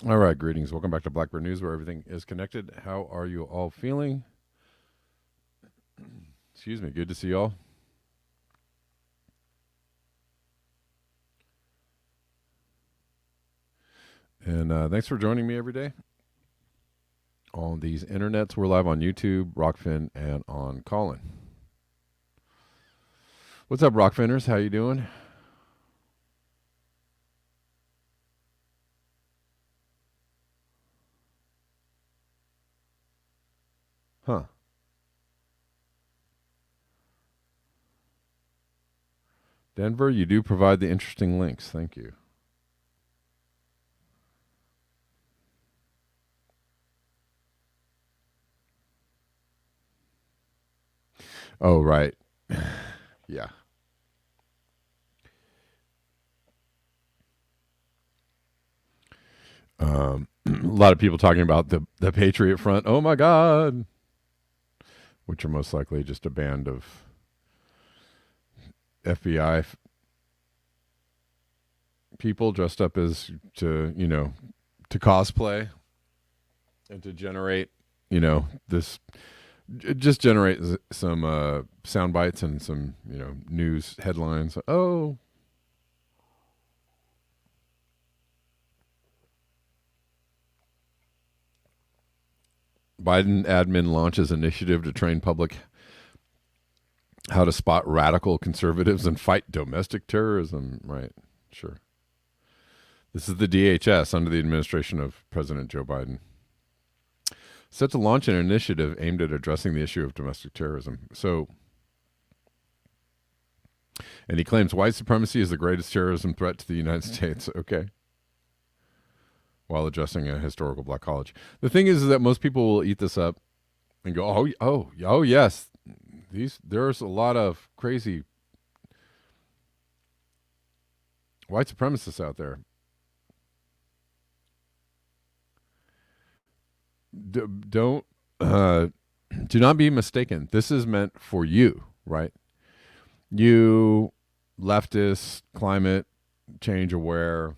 All right, greetings. Welcome back to Blackbird News, where everything is connected. How are you all feeling? Excuse me. Good to see y'all. And thanks for joining me every day on these internets. We're live on YouTube, Rockfin, and on Callin. What's up, Rockfinners? How you doing? Huh. Denver, you do provide the interesting links. Thank you. Oh, right. Yeah. A lot of people talking about the Patriot Front. Oh, my God. Which are most likely just a band of FBI people dressed up as to cosplay and to generate, this just generate some sound bites and some, news headlines. Oh, Biden admin launches initiative to train public how to spot radical conservatives and fight domestic terrorism. Right. Sure. This is the DHS under the administration of President Joe Biden. Set to launch an initiative aimed at addressing the issue of domestic terrorism. And he claims white supremacy is the greatest terrorism threat to the United States. Okay. While addressing a historical black college. The thing is that most people will eat this up and go, oh, yes. There's a lot of crazy white supremacists out there. Do not be mistaken. This is meant for you, right? You leftist, climate change aware,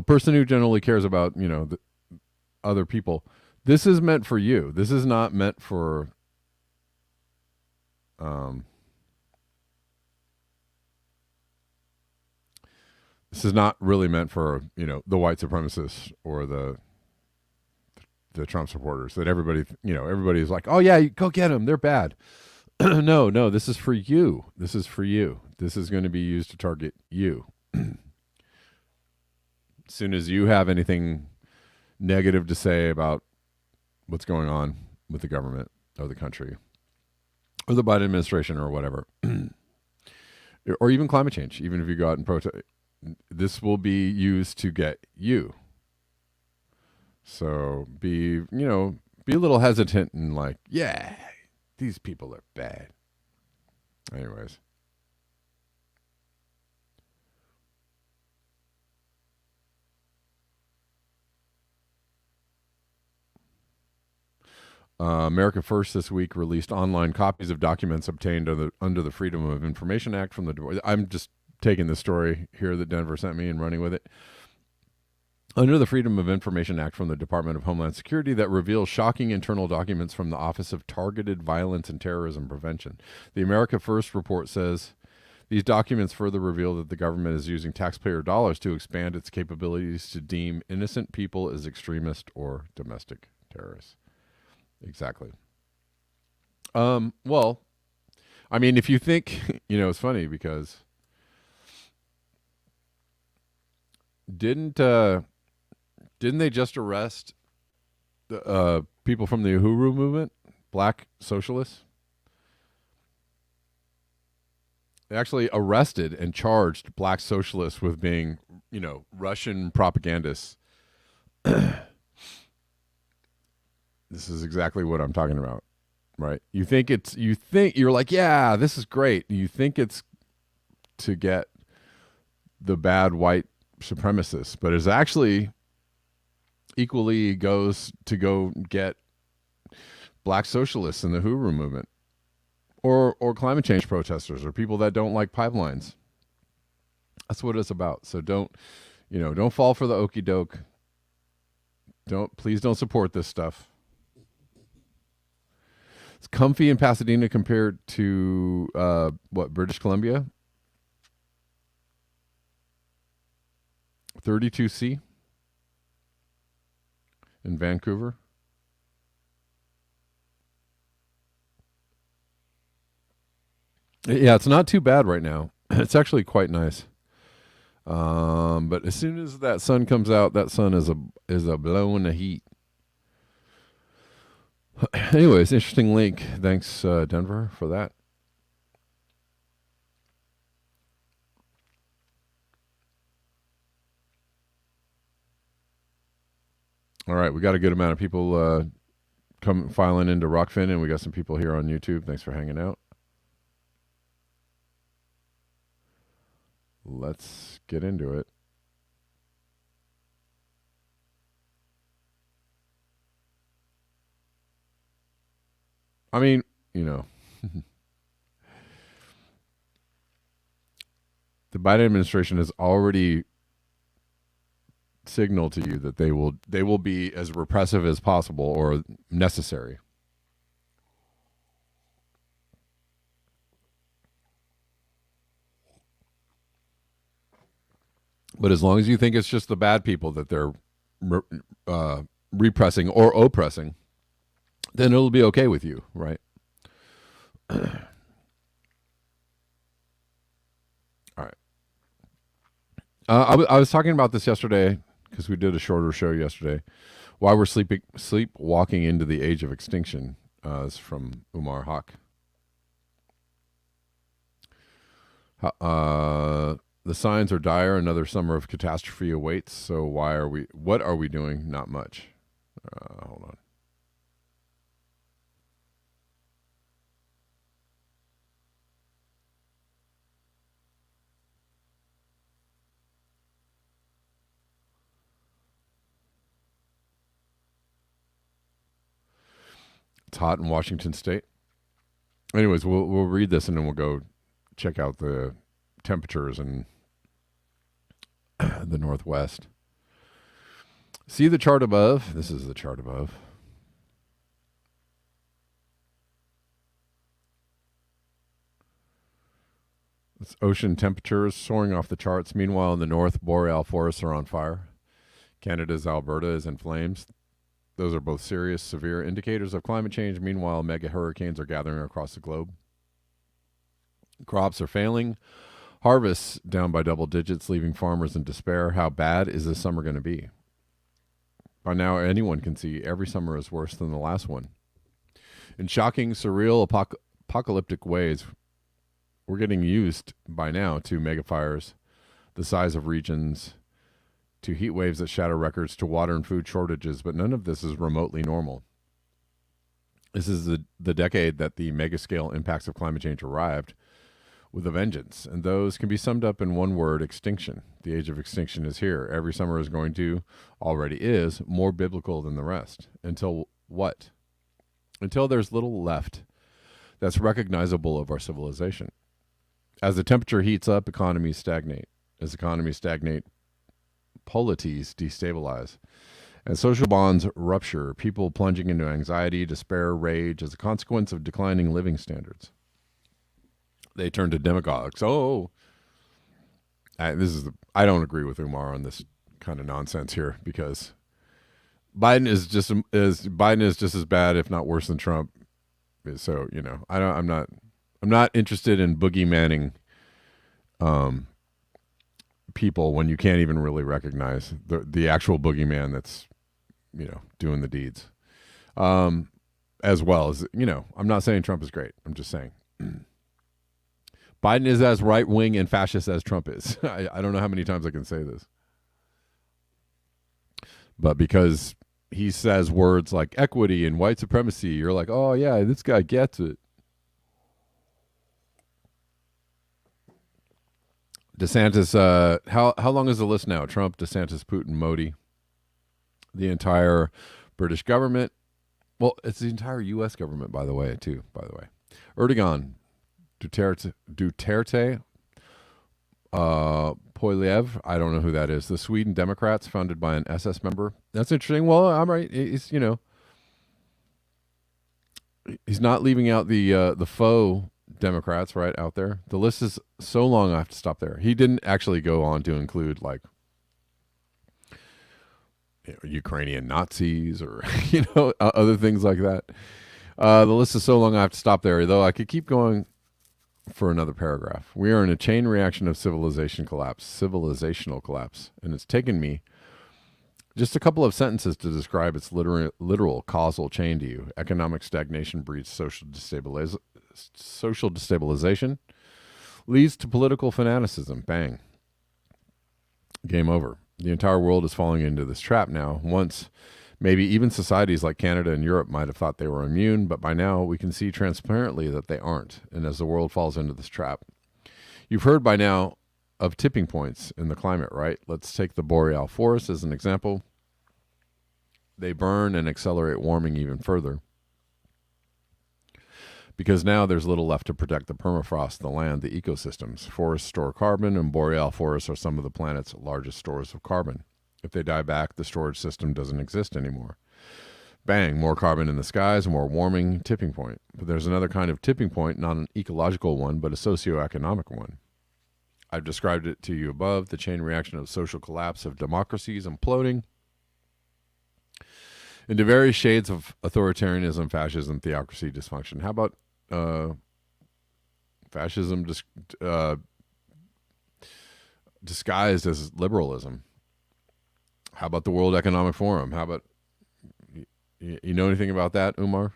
person who generally cares about, the other people. This is meant for you. This is not meant for this is not really meant for, the white supremacists or the Trump supporters that everybody's like, oh yeah, go get them. They're bad. No, this is for you. This is for you. This is going to be used to target you. As soon as you have anything negative to say about what's going on with the government or the country or the Biden administration or whatever, or even climate change, even if you go out and protest, this will be used to get you. So be a little hesitant and like, yeah, these people are bad. Anyways. America First this week released online copies of documents obtained under the Freedom of Information Act from the. I'm just taking the story here that Denver sent me and running with it. Under the Freedom of Information Act from the Department of Homeland Security that reveals shocking internal documents from the Office of Targeted Violence and Terrorism Prevention. The America First report says these documents further reveal that the government is using taxpayer dollars to expand its capabilities to deem innocent people as extremist or domestic terrorists. Exactly. Well, I mean, if you think, it's funny because didn't they just arrest the people from the Uhuru movement, black socialists? They actually arrested and charged black socialists with being, Russian propagandists This is exactly what I'm talking about, right? You think you're like, yeah, this is great. You think it's to get the bad white supremacists, but it's actually equally goes to go get black socialists in the Hoover movement, or climate change protesters, or people that don't like pipelines. That's what it's about. So don't fall for the okey doke. Please don't support this stuff. It's comfy in Pasadena compared to British Columbia. 32C in Vancouver. Yeah, it's not too bad right now. It's actually quite nice. But as soon as that sun comes out, that sun is a blow in the heat. Anyways, interesting link. Thanks, Denver, for that. All right, we got a good amount of people come filing into Rockfin, and we got some people here on YouTube. Thanks for hanging out. Let's get into it. I mean, the Biden administration has already signaled to you that they will be as repressive as possible or necessary. But as long as you think it's just the bad people that they're repressing or oppressing, then it'll be okay with you, right? All right. I was talking about this yesterday because we did a shorter show yesterday. Why we're sleepwalking into the age of extinction is from Umar Haq. The signs are dire. Another summer of catastrophe awaits. So what are we doing? Not much. Hold on. It's hot in Washington State. Anyways, we'll read this and then we'll go check out the temperatures in the Northwest. See the chart above? This is the chart above. It's ocean temperatures soaring off the charts. Meanwhile, in the north, boreal forests are on fire. Canada's Alberta is in flames. Those are both serious, severe indicators of climate change. Meanwhile, mega hurricanes are gathering across the globe. Crops are failing. Harvests down by double digits, leaving farmers in despair. How bad is this summer going to be? By now, anyone can see every summer is worse than the last one. In shocking, surreal, apocalyptic ways, we're getting used by now to megafires the size of regions, to heat waves that shatter records, to water and food shortages, but none of this is remotely normal. This is the decade that the mega-scale impacts of climate change arrived with a vengeance, and those can be summed up in one word: extinction. The age of extinction is here. Every summer is going to, already is, more biblical than the rest. Until what? Until there's little left that's recognizable of our civilization. As the temperature heats up, economies stagnate. As economies stagnate, polities destabilize. As social bonds rupture, people plunging into anxiety, despair, rage as a consequence of declining living standards. They turn to demagogues. I don't agree with Umar on this kind of nonsense here, because Biden is just as bad, if not worse, than Trump. So I'm not interested in boogeymanning people when you can't even really recognize the actual boogeyman that's doing the deeds. As well as I'm not saying Trump is great. I'm just saying Biden is as right wing and fascist as Trump is. I don't know how many times I can say this, but because he says words like equity and white supremacy. You're like, oh yeah, this guy gets it. DeSantis, how long is the list now? Trump, DeSantis, Putin, Modi, the entire British government. Well, it's the entire U.S. government, by the way, too. By the way, Erdogan, Duterte, Poilievre. I don't know who that is. The Sweden Democrats, founded by an SS member. That's interesting. Well, I'm right. He's he's not leaving out the faux Democrats right out there. The list is so long, I have to stop there. He didn't actually go on to include like Ukrainian Nazis or other things like that. The list is so long, I have to stop there. Though I could keep going for another paragraph. We are in a chain reaction of civilizational collapse, and it's taken me just a couple of sentences to describe its literal causal chain to you. Economic stagnation breeds social destabilization, leads to political fanaticism. Bang. Game over. The entire world is falling into this trap now. Once, maybe even societies like Canada and Europe might have thought they were immune, but by now we can see transparently that they aren't. And as the world falls into this trap, you've heard by now of tipping points in the climate, right? Let's take the boreal forest as an example. They burn and accelerate warming even further because now there's little left to protect the permafrost, the land, the ecosystems. Forests store carbon, and boreal forests are some of the planet's largest stores of carbon. If they die back, the storage system doesn't exist anymore. Bang, more carbon in the skies, more warming, tipping point. But there's another kind of tipping point, not an ecological one, but a socioeconomic one. I've described it to you above, the chain reaction of social collapse of democracies imploding into various shades of authoritarianism, fascism, theocracy, dysfunction. How about fascism disguised as liberalism? How about the World Economic Forum? How about, you know anything about that, Umar?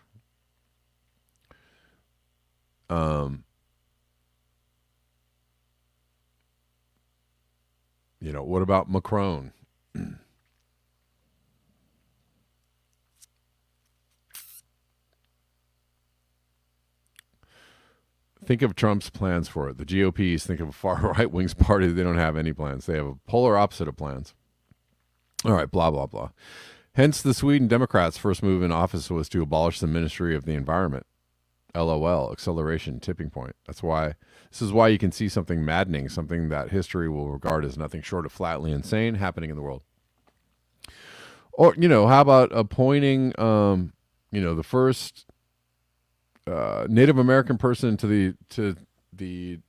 What about Macron? Think of Trump's plans for it. The GOPs think of a far right wings party. They don't have any plans. They have a polar opposite of plans. All right, blah, blah, blah. Hence, the Sweden Democrats' first move in office was to abolish the Ministry of the Environment. LOL, acceleration, tipping point. This is why you can see something maddening, something that history will regard as nothing short of flatly insane happening in the world. Or, how about appointing, the first Native American person to the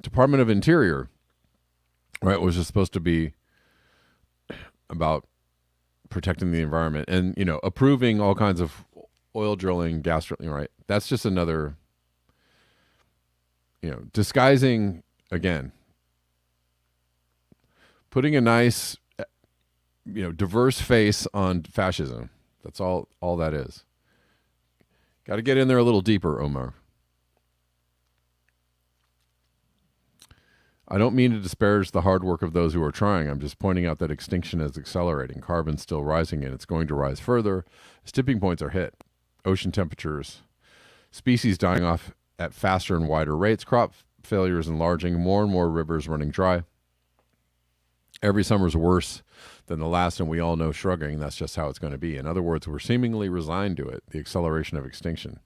Department of Interior, right? Was just supposed to be about protecting the environment and, approving all kinds of oil drilling, gas drilling, right? That's just another, disguising, again, putting a nice, diverse face on fascism. That's all that is. Got to get in there a little deeper, Omar. I don't mean to disparage the hard work of those who are trying. I'm just pointing out that extinction is accelerating. Carbon's still rising, and it's going to rise further as tipping points are hit. Ocean temperatures, species dying off at faster and wider rates, crop failures enlarging, more and more rivers running dry. Every summer's worse than the last, and we all know shrugging, that's just how it's going to be. In other words, we're seemingly resigned to it, the acceleration of extinction.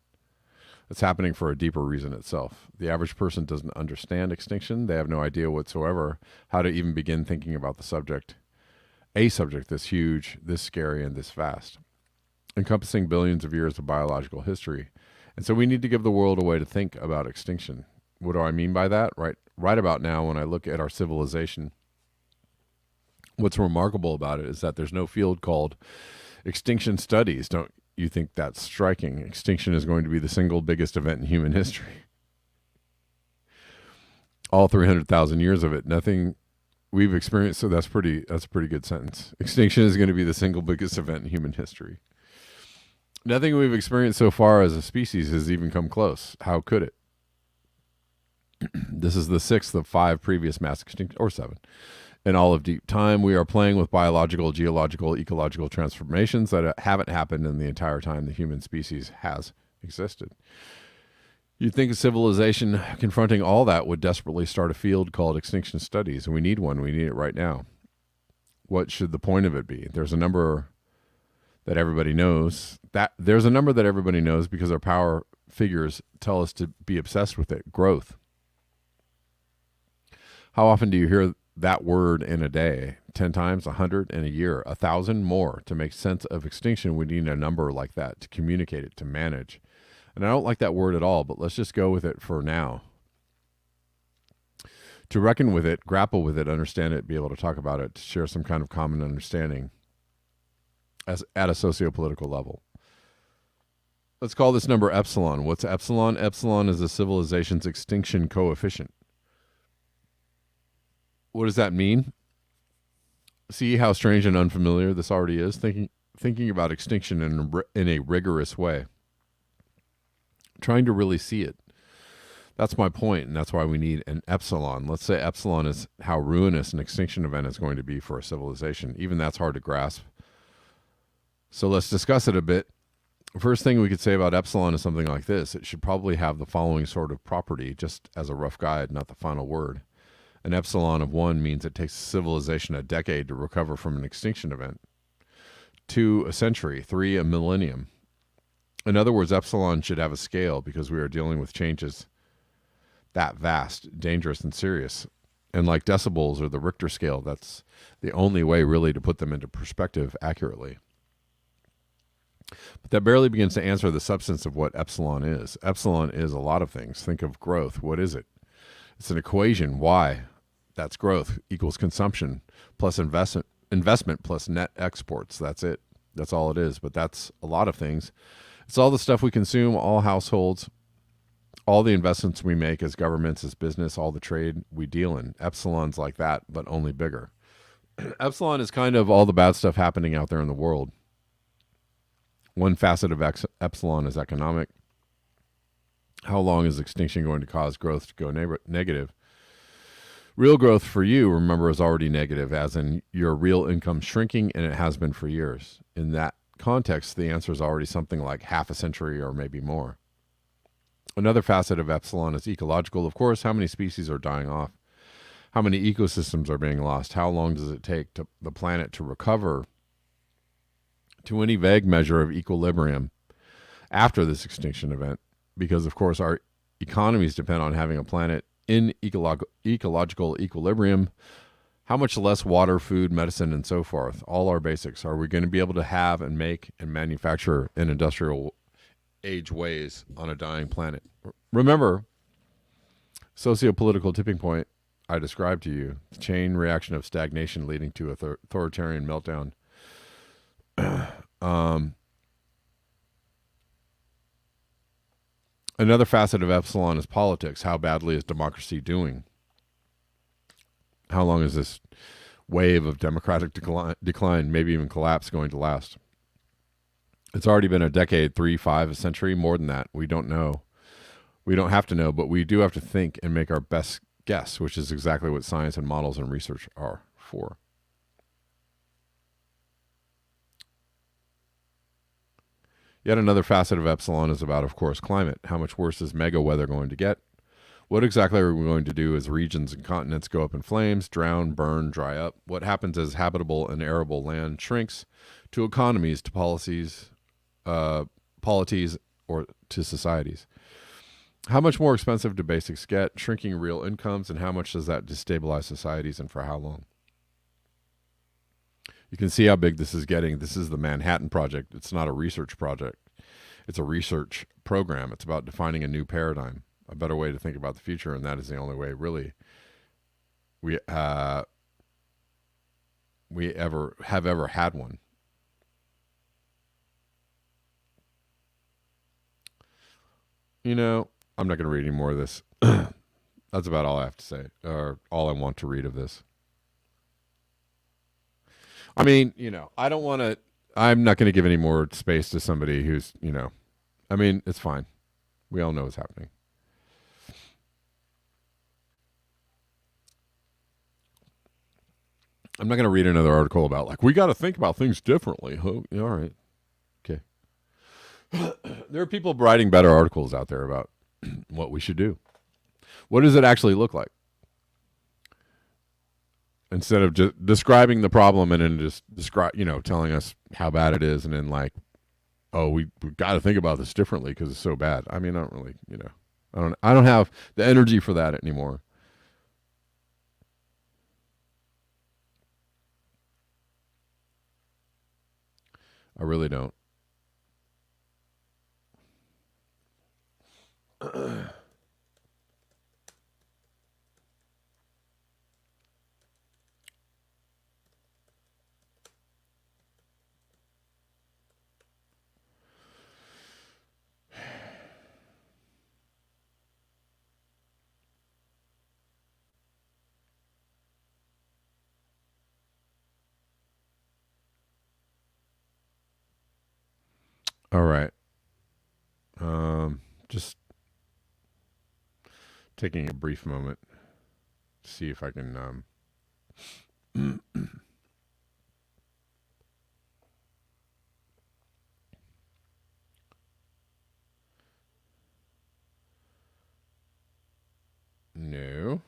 It's happening for a deeper reason itself. The average person doesn't understand extinction. They have no idea whatsoever how to even begin thinking about the subject, a subject this huge, this scary, and this vast, encompassing billions of years of biological history. And so we need to give the world a way to think about extinction. What do I mean by that? Right about now, when I look at our civilization, what's remarkable about it is that there's no field called extinction studies. Don't you think that's striking? Extinction is going to be the single biggest event in human history. All 300,000 years of it, nothing we've experienced. So that's a pretty good sentence. Extinction is going to be the single biggest event in human history. Nothing we've experienced so far as a species has even come close. How could it? This is the 6th of 5 previous mass extinctions, or 7. In all of deep time, we are playing with biological, geological, ecological transformations that haven't happened in the entire time the human species has existed. You'd think a civilization confronting all that would desperately start a field called extinction studies, and we need one. We need it right now. What should the point of it be? There's a number that everybody knows. Because our power figures tell us to be obsessed with it. Growth. How often do you hear that word in a day? 10 times, 100 in a year, 1,000 more. To make sense of extinction, we need a number like that to communicate it, to manage. And I don't like that word at all, but let's just go with it for now. To reckon with it, grapple with it, understand it, be able to talk about it, to share some kind of common understanding as at a socio-political level. Let's call this number epsilon. What's epsilon? Epsilon is a civilization's extinction coefficient. What does that mean? See how strange and unfamiliar this already is? Thinking about extinction in a rigorous way. Trying to really see it. That's my point, and that's why we need an epsilon. Let's say epsilon is how ruinous an extinction event is going to be for a civilization. Even that's hard to grasp. So let's discuss it a bit. First thing we could say about epsilon is something like this. It should probably have the following sort of property, just as a rough guide, not the final word. An epsilon of 1 means it takes a civilization a decade to recover from an extinction event. 2, a century. 3, a millennium. In other words, epsilon should have a scale because we are dealing with changes that vast, dangerous, and serious. And like decibels or the Richter scale, that's the only way really to put them into perspective accurately. But that barely begins to answer the substance of what epsilon is. Epsilon is a lot of things. Think of growth. What is it? It's an equation. Y, that's growth, equals consumption, plus investment plus net exports. That's it. That's all it is. But that's a lot of things. It's all the stuff we consume, all households, all the investments we make as governments, as business, all the trade we deal in. Epsilon's like that, but only bigger. Epsilon is kind of all the bad stuff happening out there in the world. One facet of epsilon is economic. How long is extinction going to cause growth to go negative? Real growth for you, remember, is already negative, as in your real income shrinking, and it has been for years. In that context, the answer is already something like half a century or maybe more. Another facet of epsilon is ecological. Of course, how many species are dying off? How many ecosystems are being lost? How long does it take to the planet to recover to any vague measure of equilibrium after this extinction event? Because, of course, our economies depend on having a planet in ecological equilibrium. How much less water, food, medicine, and so forth, all our basics, are we going to be able to have and make and manufacture in industrial age ways on a dying planet? Remember, socio-political tipping point I described to you, the chain reaction of stagnation leading to authoritarian meltdown. Another facet of epsilon is politics. How badly is democracy doing? How long is this wave of democratic decline, maybe even collapse, going to last? It's already been a decade, 3, 5, a century, more than that. We don't know. We don't have to know, but we do have to think and make our best guess, which is exactly what science and models and research are for. Yet another facet of epsilon is about, of course, climate. How much worse is mega weather going to get? What exactly are we going to do as regions and continents go up in flames, drown, burn, dry up? What happens as habitable and arable land shrinks to economies, to policies, polities, or to societies? How much more expensive do basics get, shrinking real incomes, and how much does that destabilize societies and for how long? You can see how big this is getting. This is the Manhattan Project. It's not a research project. It's a research program. It's about defining a new paradigm, a better way to think about the future, and that is the only way, really, we ever had one. You know, I'm not going to read any more of this. That's about all I have to say, or all I want to read of this. I mean, you know, I'm not going to give any more space to somebody who's, you know, I mean, it's fine. We all know what's happening. I'm not going to read another article about like we got to think about things differently. Oh, all right, okay. There are people writing better articles out there about what we should do. What does it actually look like? Instead of just describing the problem and then just telling us how bad it is, and then like, oh, we got to think about this differently because it's so bad. I mean, I don't really, I don't have the energy for that anymore. I really don't. All right. Just taking a brief moment to see if I can. No.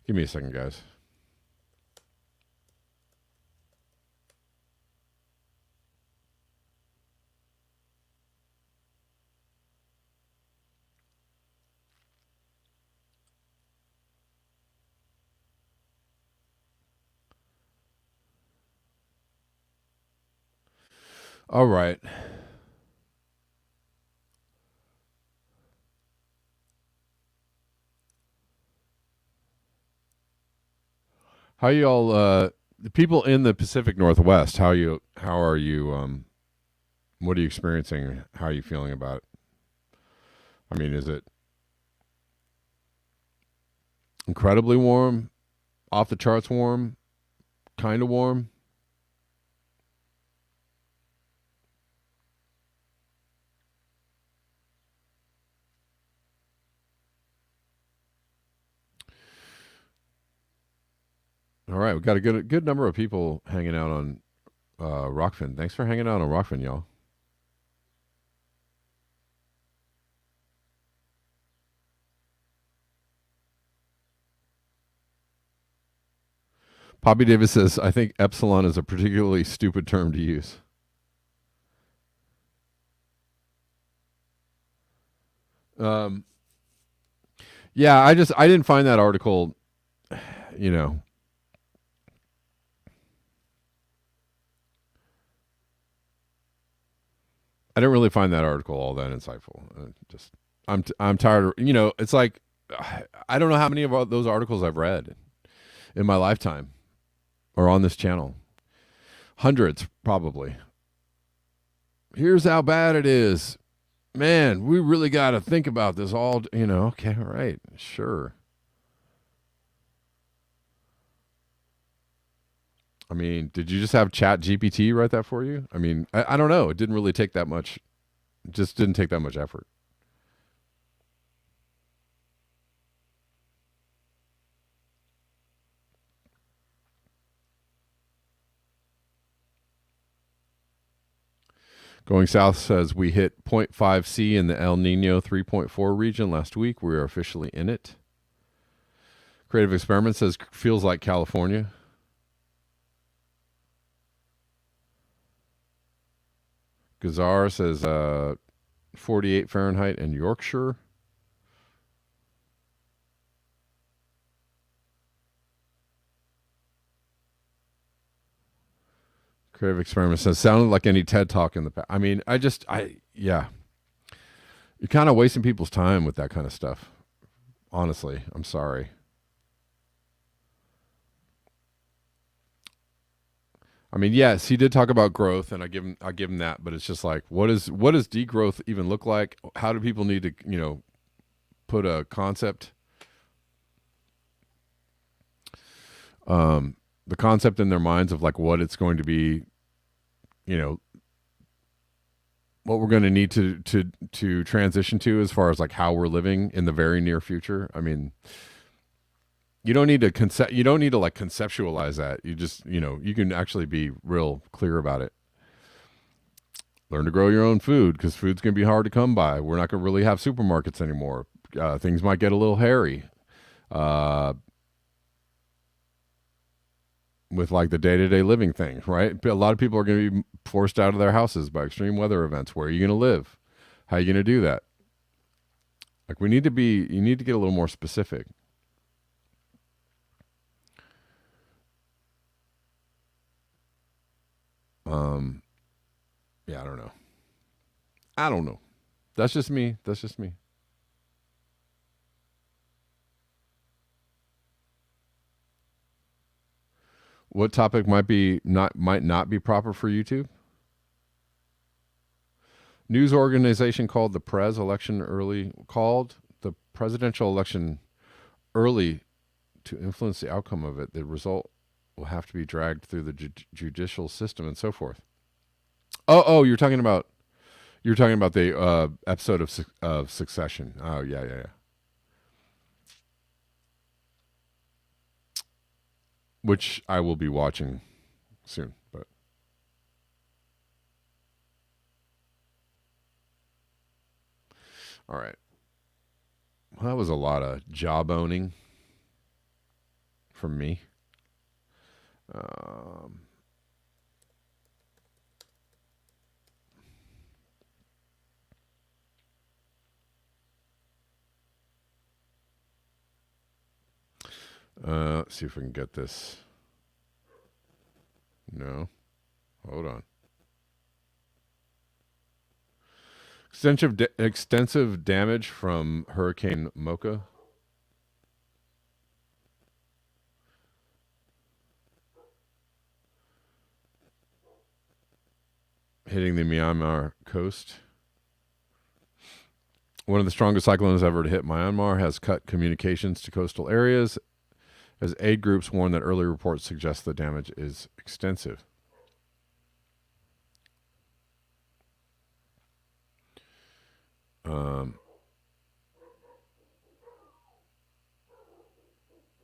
Give me a second, guys. All right. How y'all the people in the Pacific Northwest, how are you what are you experiencing? How are you feeling about it? I mean, is it incredibly warm, off the charts warm, kind of warm? All right, we got a good number of people hanging out on Rockfin. Thanks for hanging out on Rockfin, y'all. Poppy Davis says, I think epsilon is a particularly stupid term to use. Um, yeah, I didn't find that article, you know. I didn't really find that article all that insightful. I'm tired of, it's like I don't know how many of those articles I've read in my lifetime or on this channel. Hundreds, probably. Here's how bad it is. Man, we really got to think about this all, okay, all right, sure. I mean, did you just have Chat GPT write that for you? I mean, I don't know. It didn't really take that much. It just didn't take that much effort. Going South says we hit 0.5 C in the El Nino 3.4 region last week. We are officially in it. Creative Experiment says feels like California. Gazar says 48 Fahrenheit in Yorkshire. Creative Experiment says sounded like any TED talk in the past. I mean, yeah. You're kind of wasting people's time with that kind of stuff. Honestly, I'm sorry. I mean, yes, he did talk about growth, and I give him that. But it's just like, what does degrowth even look like? How do people need to put a concept, the concept in their minds of like what it's going to be, what we're going to need to transition to as far as like how we're living in the very near future. I mean, you don't need to you don't need to like conceptualize that. You just, you can actually be real clear about it. Learn to grow your own food because food's going to be hard to come by. We're not going to really have supermarkets anymore. Things might get a little hairy with like the day-to-day living things, right? A lot of people are going to be forced out of their houses by extreme weather events. Where are you going to live? How are you going to do that? Like you need to get a little more specific. Yeah, I don't know. That's just me. What topic might not be proper for YouTube? News organization called the presidential election early to influence the outcome of it. The result will have to be dragged through the judicial system and so forth. Oh, you're talking about the episode of Succession. Oh, yeah. Which I will be watching soon, but all right. Well, that was a lot of jawboning from me. Let's see if we can get this. No. Hold on. Extensive damage from Hurricane Mocha. Hitting the Myanmar coast. One of the strongest cyclones ever to hit Myanmar has cut communications to coastal areas, as aid groups warn that early reports suggest the damage is extensive.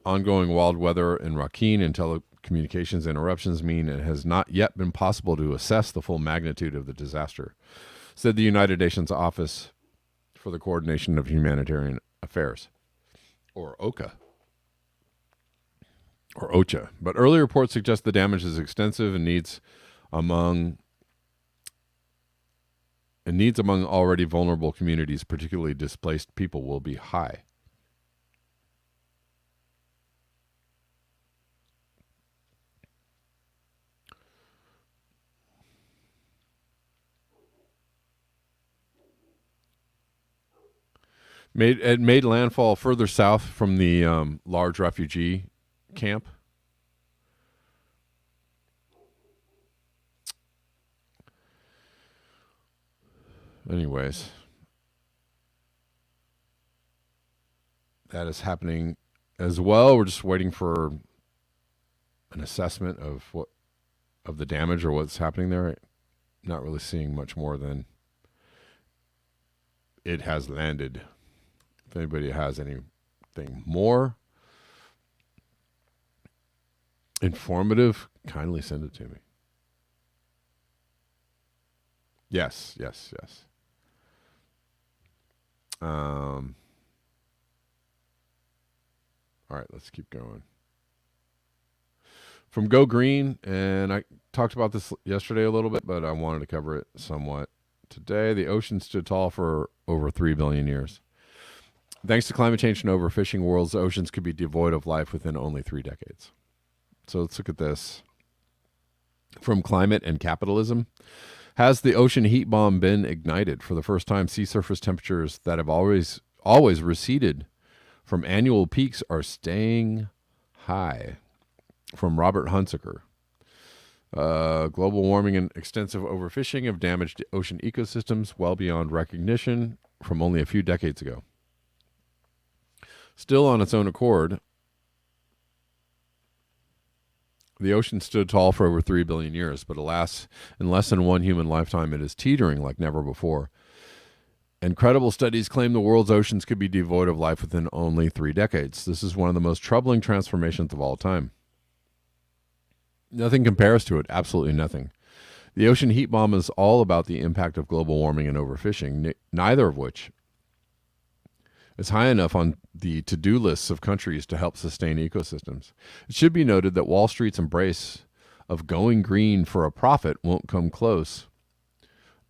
Ongoing wild weather in Rakhine and telecommunications interruptions mean it has not yet been possible to assess the full magnitude of the disaster, said the United Nations Office for the Coordination of Humanitarian Affairs, or OCHA. Or OCHA. But early reports suggest the damage is extensive and needs among already vulnerable communities, particularly displaced people, will be high. It made landfall further south from the large refugee camp. Anyways, that is happening as well. We're just waiting for an assessment of the damage or what's happening there. Not really seeing much more than it has landed. If anybody has anything more informative, kindly send it to me. Yes. All right, let's keep going. From Go Green, and I talked about this yesterday a little bit, but I wanted to cover it somewhat today. The ocean stood tall for over 3 billion years. Thanks to climate change and overfishing, world's oceans could be devoid of life within only 3 decades. So let's look at this. From Climate and Capitalism. Has the ocean heat bomb been ignited? For the first time, sea surface temperatures that have always receded from annual peaks are staying high. From Robert Hunsaker. Global warming and extensive overfishing have damaged ocean ecosystems well beyond recognition from only a few decades ago. Still on its own accord, The ocean stood tall for over 3 billion years, but alas, in less than one human lifetime, it is teetering like never before. And credible studies claim the world's oceans could be devoid of life within only 3 decades. This is one of the most troubling transformations of all time. Nothing compares to it, absolutely nothing. The ocean heat bomb is all about the impact of global warming and overfishing, neither of which is high enough on the to-do lists of countries to help sustain ecosystems. It should be noted that Wall Street's embrace of going green for a profit won't come close,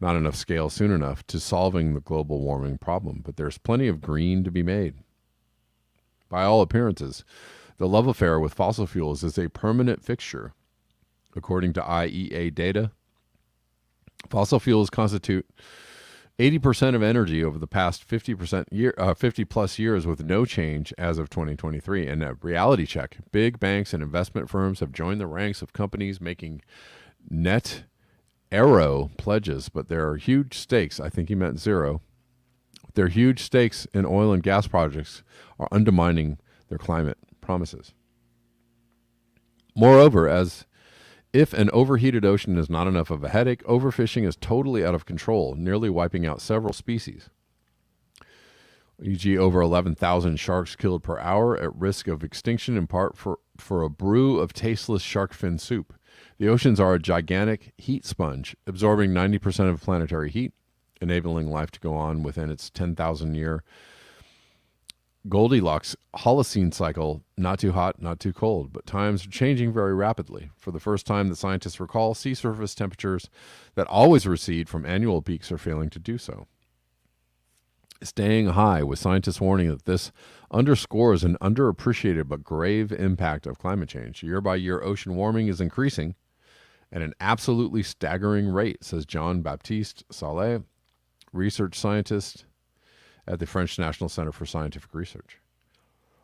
not enough scale soon enough, to solving the global warming problem, but there's plenty of green to be made. By all appearances, the love affair with fossil fuels is a permanent fixture. According to IEA data, fossil fuels constitute 80% of energy over the past 50 plus years, with no change as of 2023. And a reality check, big banks and investment firms have joined the ranks of companies making net zero pledges, but there are huge stakes. I think he meant zero. Their huge stakes in oil and gas projects are undermining their climate promises. Moreover, as if an overheated ocean is not enough of a headache, overfishing is totally out of control, nearly wiping out several species. E.g., over 11,000 sharks killed per hour at risk of extinction, in part for a brew of tasteless shark fin soup. The oceans are a gigantic heat sponge, absorbing 90% of planetary heat, enabling life to go on within its 10,000-year Goldilocks Holocene cycle, not too hot, not too cold, but times are changing very rapidly. For the first time that scientists recall, sea surface temperatures that always recede from annual peaks are failing to do so. Staying high, with scientists warning that this underscores an underappreciated but grave impact of climate change. Year by year, ocean warming is increasing at an absolutely staggering rate, says Jean-Baptiste Salé, research scientist at the French National Center for Scientific Research.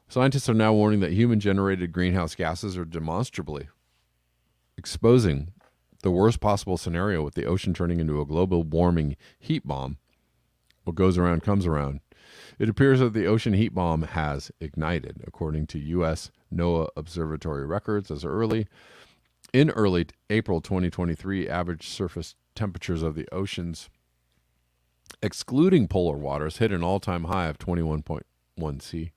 Scientists are now warning that human-generated greenhouse gases are demonstrably exposing the worst possible scenario, with the ocean turning into a global warming heat bomb. What goes around comes around. It appears that the ocean heat bomb has ignited, according to U.S. NOAA observatory records. In early April 2023, average surface temperatures of the oceans, excluding polar waters, hit an all-time high of 21.1 C.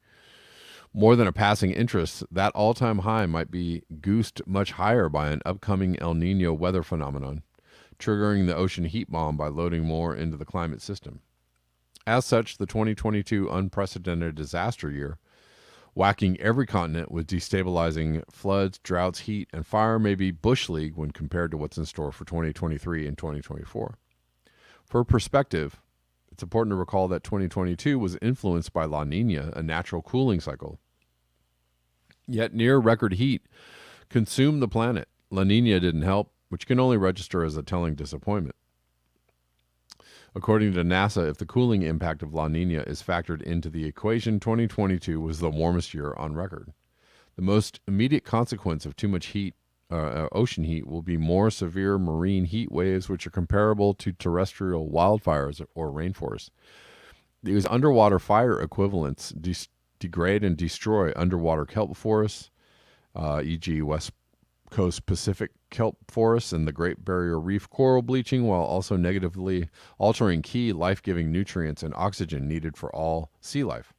More than a passing interest, that all-time high might be goosed much higher by an upcoming El Niño weather phenomenon, triggering the ocean heat bomb by loading more into the climate system. As such, the 2022 unprecedented disaster year, whacking every continent with destabilizing floods, droughts, heat, and fire, may be Bush League when compared to what's in store for 2023 and 2024. For perspective, it's important to recall that 2022 was influenced by La Niña, a natural cooling cycle. Yet near record heat consumed the planet. La Niña didn't help, which can only register as a telling disappointment. According to NASA, if the cooling impact of La Niña is factored into the equation, 2022 was the warmest year on record. The most immediate consequence of too much heat, ocean heat, will be more severe marine heat waves, which are comparable to terrestrial wildfires or rainforests. These underwater fire equivalents degrade and destroy underwater kelp forests, e.g. West Coast Pacific kelp forests and the Great Barrier Reef coral bleaching, while also negatively altering key life-giving nutrients and oxygen needed for all sea life.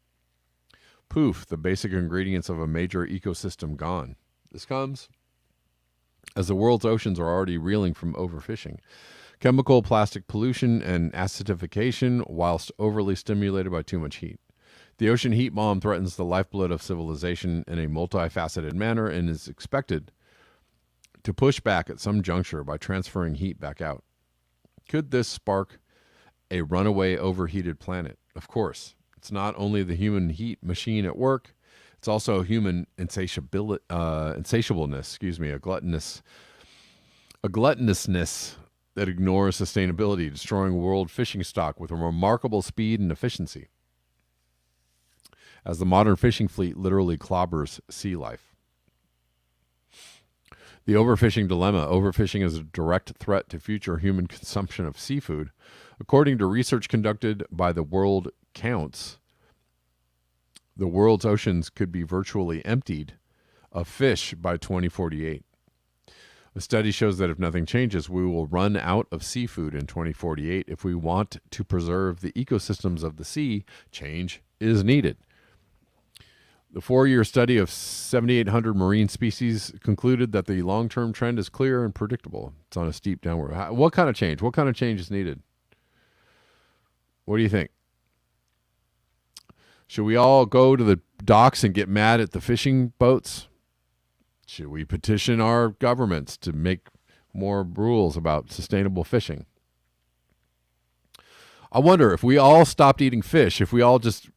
Poof, the basic ingredients of a major ecosystem gone. This comes as the world's oceans are already reeling from overfishing, chemical plastic pollution, and acidification, whilst overly stimulated by too much heat. The ocean heat bomb threatens the lifeblood of civilization in a multifaceted manner and is expected to push back at some juncture by transferring heat back out. Could this spark a runaway overheated planet? Of course. It's not only the human heat machine at work, it's also human insatiableness, a gluttonousness that ignores sustainability, destroying world fishing stock with a remarkable speed and efficiency, as the modern fishing fleet literally clobbers sea life. The overfishing dilemma. Overfishing is a direct threat to future human consumption of seafood. According to research conducted by the World Counts, the world's oceans could be virtually emptied of fish by 2048. A study shows that if nothing changes, we will run out of seafood in 2048. If we want to preserve the ecosystems of the sea, change is needed. The 4-year study of 7,800 marine species concluded that the long-term trend is clear and predictable. It's on a steep downward. What kind of change? What kind of change is needed? What do you think? Should we all go to the docks and get mad at the fishing boats? Should we petition our governments to make more rules about sustainable fishing? I wonder if we all stopped eating fish, if we all just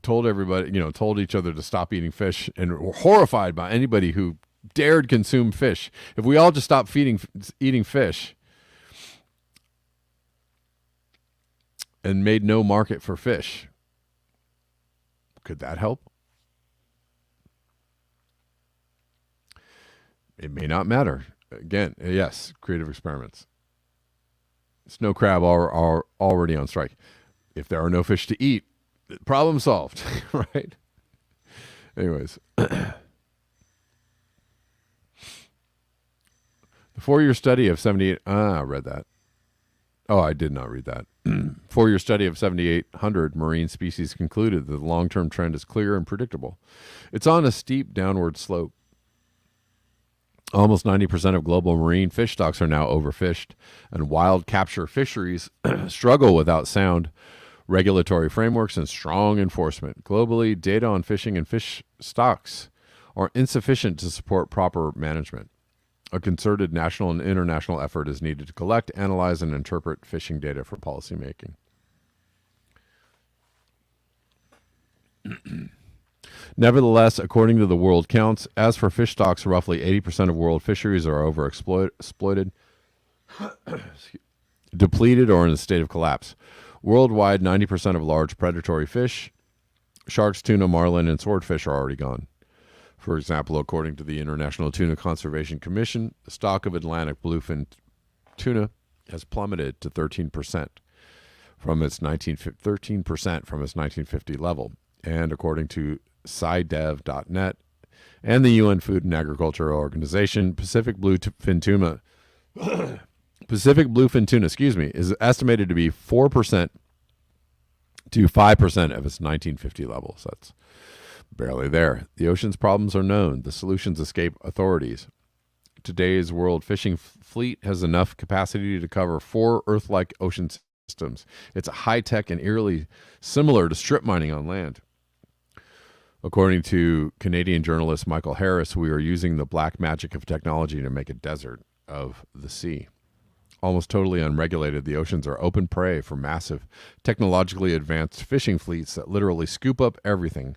told everybody, told each other to stop eating fish and were horrified by anybody who dared consume fish. If we all just stopped eating fish and made no market for fish, could that help? It may not matter. Again, yes, creative experiments. Snow crab are already on strike. If there are no fish to eat, problem solved, right? Anyways. The 4-year study of 78... I read that. Oh, I did not read that. 4-year study of 7,800 marine species concluded that the long-term trend is clear and predictable. It's on a steep downward slope. Almost 90% of global marine fish stocks are now overfished, and wild capture fisheries struggle without sound regulatory frameworks and strong enforcement. Globally, data on fishing and fish stocks are insufficient to support proper management. A concerted national and international effort is needed to collect, analyze, and interpret fishing data for policymaking. Nevertheless, according to the World Counts, as for fish stocks, roughly 80% of world fisheries are overexploited, depleted, or in a state of collapse. Worldwide, 90% of large predatory fish, sharks, tuna, marlin, and swordfish are already gone. For example, according to the International Tuna Conservation Commission, the stock of Atlantic bluefin tuna has plummeted to 13% from its 1950 level. And according to SciDev.net and the UN Food and Agriculture Organization, Pacific bluefin tuna, is estimated to be 4% to 5% of its 1950 levels. That's barely there. The ocean's problems are known. The solutions escape authorities. Today's world fishing fleet has enough capacity to cover 4 Earth-like ocean systems. It's high-tech and eerily similar to strip mining on land. According to Canadian journalist Michael Harris, we are using the black magic of technology to make a desert of the sea. Almost totally unregulated, the oceans are open prey for massive, technologically advanced fishing fleets that literally scoop up everything,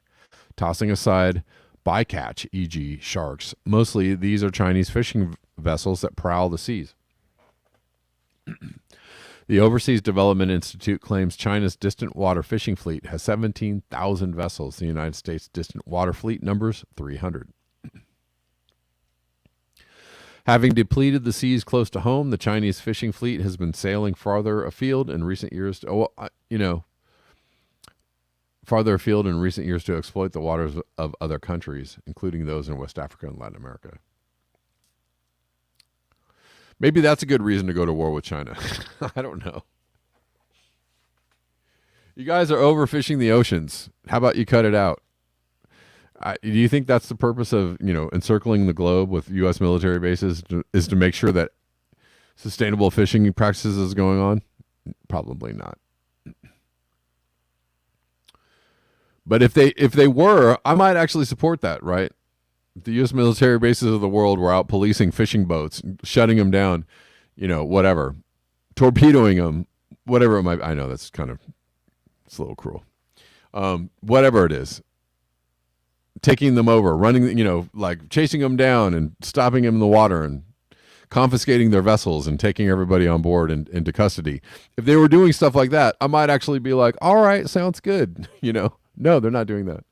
tossing aside bycatch, e.g. sharks. Mostly, these are Chinese fishing vessels that prowl the seas. The Overseas Development Institute claims China's distant water fishing fleet has 17,000 vessels. The United States distant water fleet numbers 300. Having depleted the seas close to home, the Chinese fishing fleet has been sailing farther afield in recent years to exploit the waters of other countries, including those in West Africa and Latin America. Maybe that's a good reason to go to war with China. I don't know. You guys are overfishing the oceans. How about you cut it out? Do you think that's the purpose of, encircling the globe with U.S. military bases is to make sure that sustainable fishing practices is going on? Probably not. But if they were, I might actually support that, right? If the U.S. military bases of the world were out policing fishing boats, shutting them down, whatever, torpedoing them, whatever it might. I know it's a little cruel. Whatever it is, taking them over, running, like chasing them down and stopping them in the water and confiscating their vessels and taking everybody on board and into custody. If they were doing stuff like that, I might actually be like, all right, sounds good. No, they're not doing that.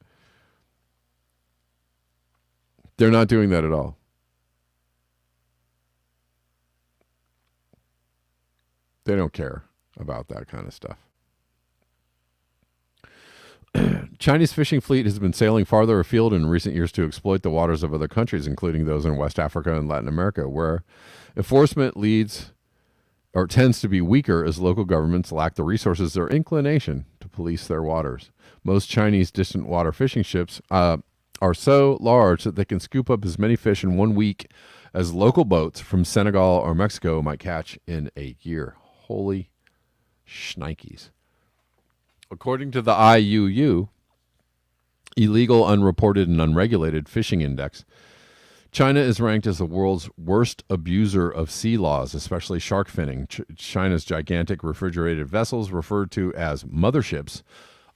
They're not doing that at all. They don't care about that kind of stuff. Chinese fishing fleet has been sailing farther afield in recent years to exploit the waters of other countries, including those in West Africa and Latin America, where enforcement leads or tends to be weaker as local governments lack the resources or inclination to police their waters. Most Chinese distant water fishing ships are so large that they can scoop up as many fish in 1 week as local boats from Senegal or Mexico might catch in a year. Holy shnikes. According to the IUU, Illegal, Unreported, and Unregulated Fishing Index, China is ranked as the world's worst abuser of sea laws, especially shark finning. China's gigantic refrigerated vessels, referred to as motherships,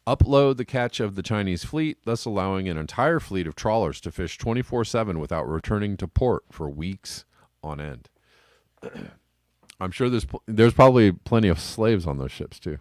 upload the catch of the Chinese fleet, thus allowing an entire fleet of trawlers to fish 24/7 without returning to port for weeks on end. I'm sure there's probably plenty of slaves on those ships too.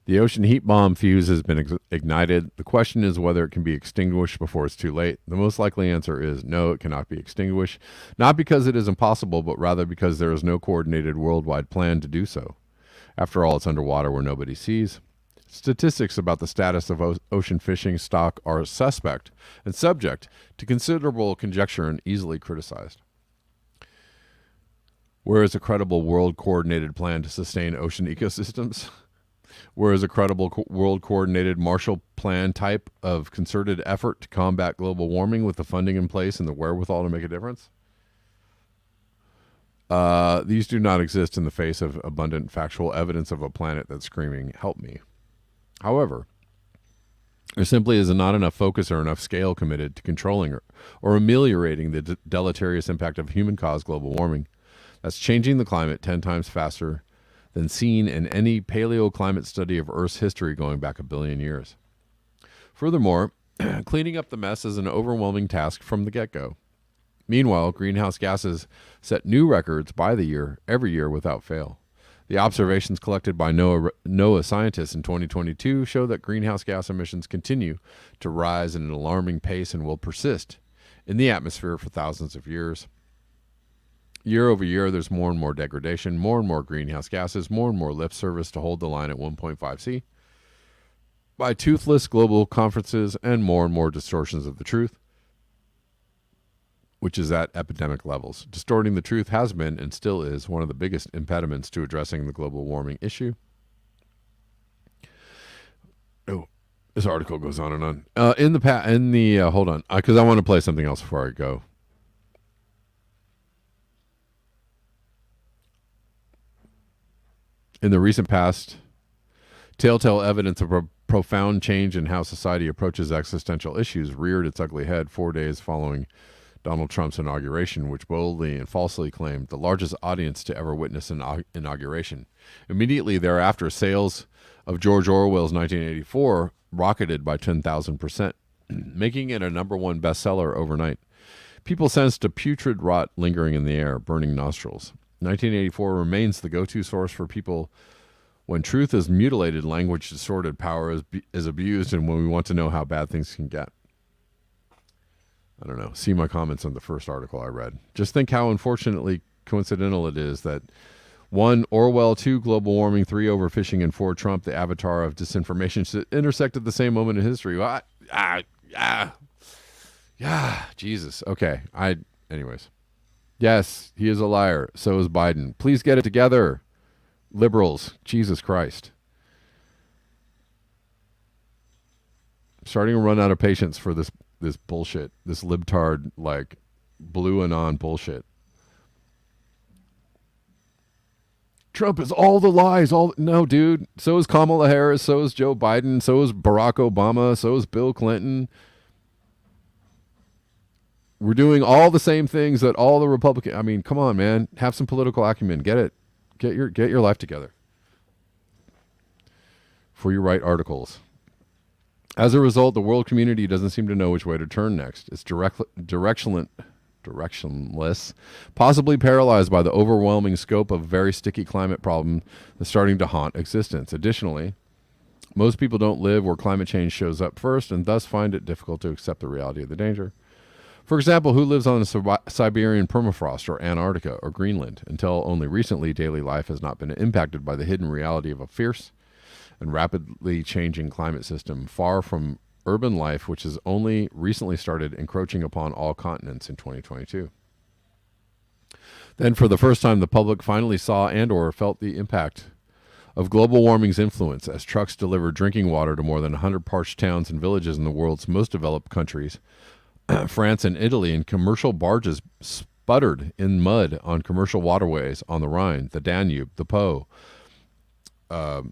The ocean heat bomb fuse has been ignited. The question is whether it can be extinguished before it's too late. The most likely answer is no, it cannot be extinguished. Not because it is impossible, but rather because there is no coordinated worldwide plan to do so. After all, it's underwater where nobody sees. Statistics about the status of ocean fishing stock are suspect and subject to considerable conjecture and easily criticized. Where is a credible world-coordinated plan to sustain ocean ecosystems? Where is a credible world-coordinated Marshall Plan type of concerted effort to combat global warming with the funding in place and the wherewithal to make a difference? These do not exist in the face of abundant factual evidence of a planet that's screaming, help me. However, there simply is not enough focus or enough scale committed to controlling or ameliorating the deleterious impact of human-caused global warming. That's changing the climate 10 times faster than seen in any paleoclimate study of Earth's history going back 1 billion years. Furthermore, cleaning up the mess is an overwhelming task from the get-go. Meanwhile, greenhouse gases set new records by the year, every year without fail. The observations collected by NOAA scientists in 2022 show that greenhouse gas emissions continue to rise at an alarming pace and will persist in the atmosphere for thousands of years. Year over year, there's more and more degradation, more and more greenhouse gases, more and more lip service to hold the line at 1.5 C by toothless global conferences, and more distortions of the truth, which is at epidemic levels. Distorting the truth has been and still is one of the biggest impediments to addressing the global warming issue. Oh, this article goes on and on. Hold on, because I want to play something else before I go. In the recent past, telltale evidence of a profound change in how society approaches existential issues reared its ugly head 4 days following Donald Trump's inauguration, which boldly and falsely claimed the largest audience to ever witness an inauguration. Immediately thereafter, sales of George Orwell's 1984 rocketed by 10,000%, making it a #1 bestseller overnight. People sensed a putrid rot lingering in the air, burning nostrils. 1984 remains the go-to source for people when truth is mutilated, language distorted, power is abused, and when we want to know how bad things can get. I don't know. See my comments on the first article I read. Just think how unfortunately coincidental it is that 1, Orwell, 2, global warming, 3, overfishing, and 4, Trump, the avatar of disinformation, intersect at the same moment in history. Jesus. Okay. Anyways. Yes, he is a liar. So is Biden. Please get it together, liberals. Jesus Christ. I'm starting to run out of patience for this bullshit, this libtard, like, blue anon bullshit. Trump is all the lies. No, dude. So is Kamala Harris. So is Joe Biden. So is Barack Obama. So is Bill Clinton. We're doing all the same things that all the Republicans. I mean, come on, man. Have some political acumen. Get it. Get your life together. Before you write articles. As a result, the world community doesn't seem to know which way to turn next. It's directionless, possibly paralyzed by the overwhelming scope of a very sticky climate problem that's starting to haunt existence. Additionally, most people don't live where climate change shows up first and thus find it difficult to accept the reality of the danger. For example, who lives on the Siberian permafrost or Antarctica or Greenland? Until only recently, daily life has not been impacted by the hidden reality of a fierce and rapidly changing climate system, far from urban life, which has only recently started encroaching upon all continents in 2022. Then, for the first time, the public finally saw and or felt the impact of global warming's influence as trucks delivered drinking water to more than 100 parched towns and villages in the world's most developed countries, France and Italy, and commercial barges sputtered in mud on commercial waterways on the Rhine, the Danube, the Po. How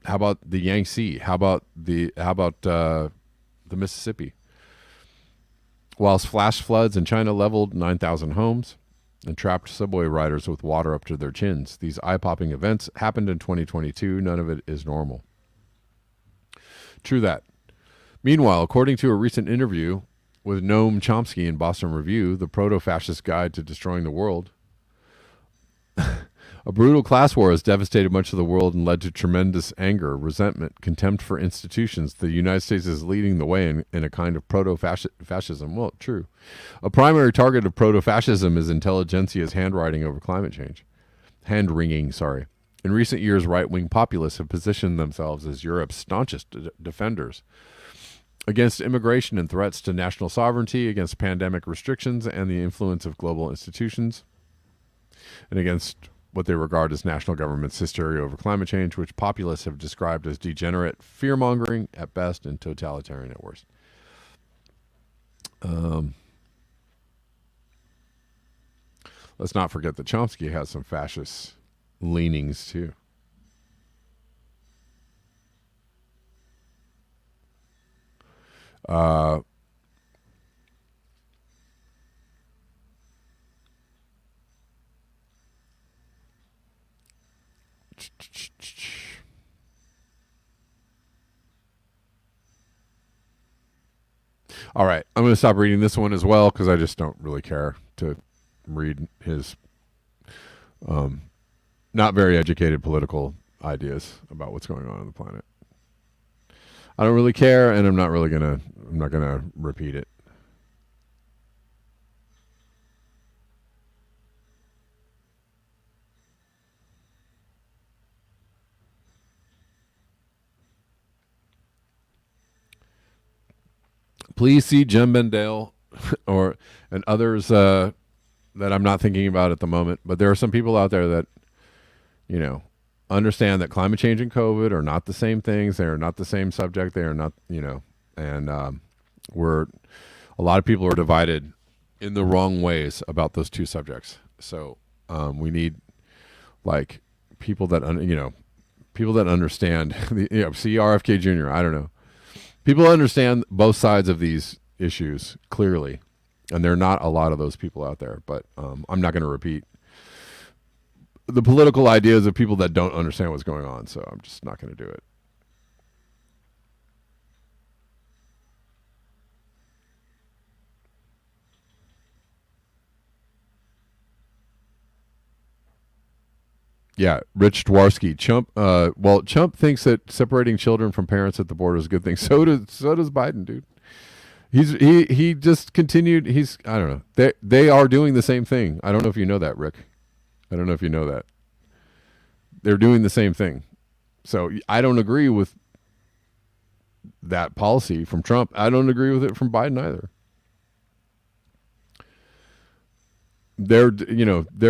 about the Yangtze? How about the Mississippi? Whilst flash floods in China leveled 9,000 homes and trapped subway riders with water up to their chins. These eye-popping events happened in 2022. None of it is normal. True that. Meanwhile, according to a recent interview with Noam Chomsky in Boston Review, the proto-fascist guide to destroying the world, a brutal class war has devastated much of the world and led to tremendous anger, resentment, contempt for institutions. The United States is leading the way in a kind of proto-fascism. Well, true. A primary target of proto-fascism is intelligentsia's handwriting over climate change. Hand-wringing, sorry. In recent years, right-wing populists have positioned themselves as Europe's staunchest defenders against immigration and threats to national sovereignty, against pandemic restrictions and the influence of global institutions, and against what they regard as national government's hysteria over climate change, which populists have described as degenerate fear-mongering at best and totalitarian at worst. Let's not forget that Chomsky has some fascist leanings too. All right, I'm going to stop reading this one as well because I just don't really care to read his not very educated political ideas about what's going on the planet. I don't really care, and I'm not gonna repeat it. Please see Jem Bendale and others that I'm not thinking about at the moment. But there are some people out there that, understand that climate change and COVID are not the same things. They are not the same subject. They are not, and a lot of people are divided in the wrong ways about those two subjects. So we need people that people that understand. See RFK Jr. I don't know. People understand both sides of these issues clearly, and there are not a lot of those people out there. But I'm not going to repeat the political ideas of people that don't understand what's going on, so I'm just not going to do it. Yeah, Rich Dworsky. Chump thinks that separating children from parents at the border is a good thing. So does Biden, dude. He just continued. I don't know. They are doing the same thing. I don't know if you know that, Rick. I don't know if you know that. They're doing the same thing. So I don't agree with that policy from Trump. I don't agree with it from Biden either. They're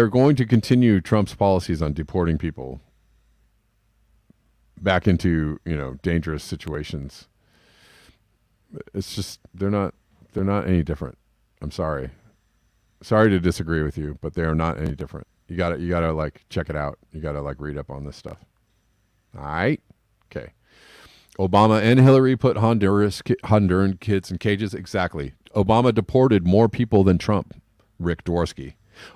going to continue Trump's policies on deporting people back into, dangerous situations. It's just they're not any different. I'm sorry. Sorry to disagree with you, but they are not any different. You gotta check it out. You gotta read up on this stuff. All right. Okay. Obama and Hillary put Honduran kids in cages. Exactly. Obama deported more people than Trump. Rick Dworsky.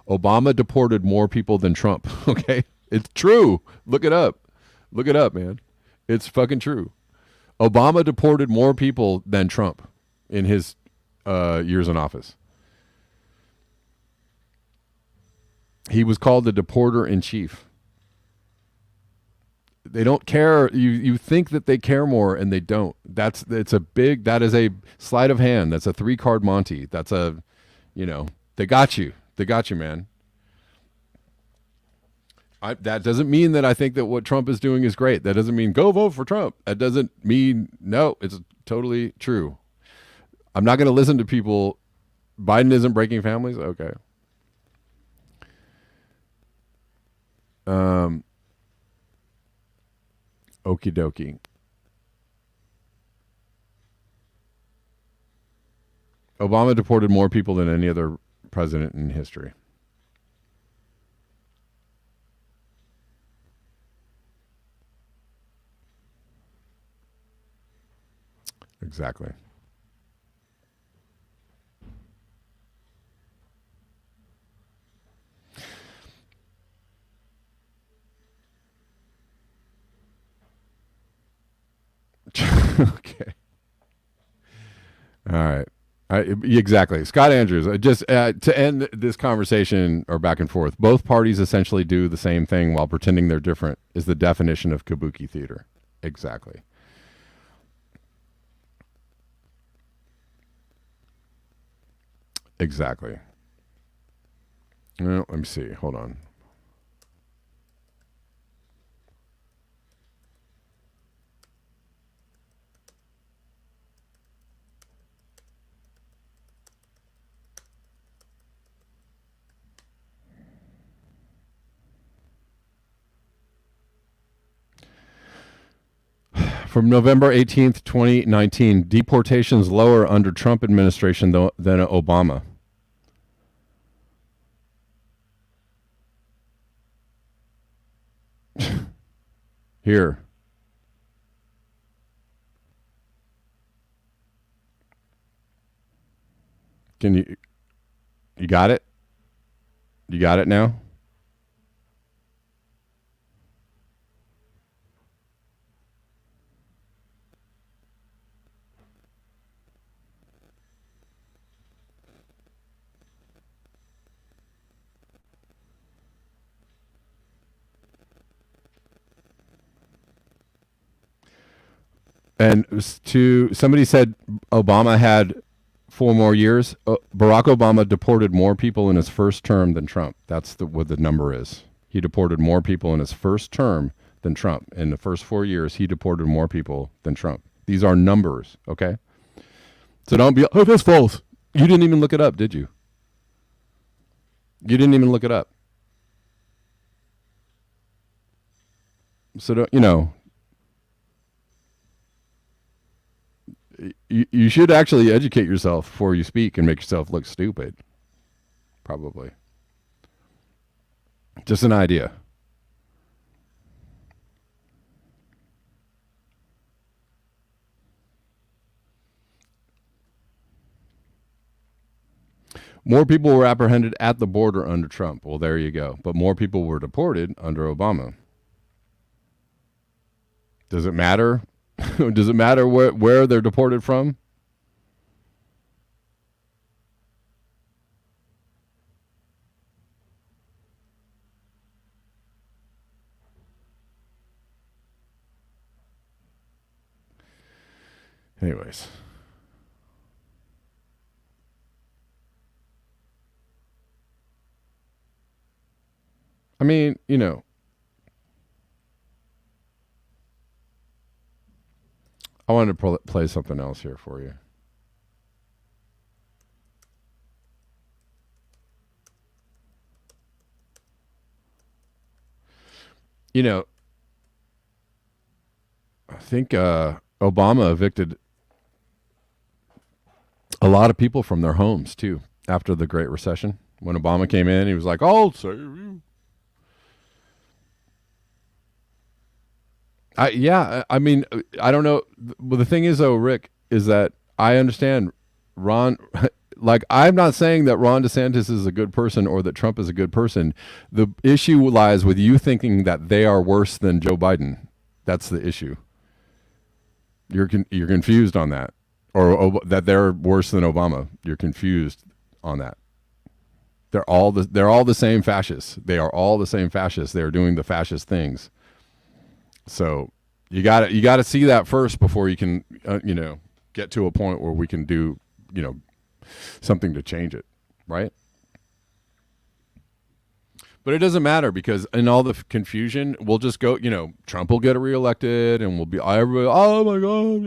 Obama deported more people than Trump. Okay. It's true. Look it up. Look it up, man. It's fucking true. Obama deported more people than Trump in his years in office. He was called the deporter in chief. They don't care. You think that they care more, and they don't. That is a sleight of hand. That's a 3-card Monty. That's they got you. They got you, man. That doesn't mean that I think that what Trump is doing is great. That doesn't mean go vote for Trump. That doesn't mean no. It's totally true. I'm not going to listen to people. Biden isn't breaking families. Okay. Okie dokie. Obama deported more people than any other president in history. Exactly. Okay. All right. Exactly. Scott Andrews, just to end this conversation or back and forth, both parties essentially do the same thing while pretending they're different is the definition of kabuki theater. Exactly. Exactly. Well, let me see. Hold on. From November 18th, 2019, deportations lower under Trump administration than Obama. Here. Can you got it? You got it now? And somebody said Obama had 4 more years. Barack Obama deported more people in his first term than Trump. That's what the number is. He deported more people in his first term than Trump. In the first 4 years, he deported more people than Trump. These are numbers, okay? So don't be, oh, that's false. You didn't even look it up, did you? You didn't even look it up. So don't, you should actually educate yourself before you speak and make yourself look stupid. Probably. Just an idea. More people were apprehended at the border under Trump. Well, there you go. But more people were deported under Obama. Does it matter? Does it matter where they're deported from? Anyways. I mean, I wanted to play something else here for you. I think Obama evicted a lot of people from their homes, too, after the Great Recession. When Obama came in, he was like, I'll save you. I mean, I don't know. Well, the thing is, though, Rick, is that I understand Ron. Like, I'm not saying that Ron DeSantis is a good person or that Trump is a good person. The issue lies with you thinking that they are worse than Joe Biden. That's the issue. You're confused on that, or that they're worse than Obama. You're confused on that. They're all the same fascists. They are all the same fascists. They are doing the fascist things. So you got to see that first before you can get to a point where we can do you know something to change it, right? But it doesn't matter because in all the confusion, we'll just go. Trump will get reelected, and we'll be everybody. Oh my God,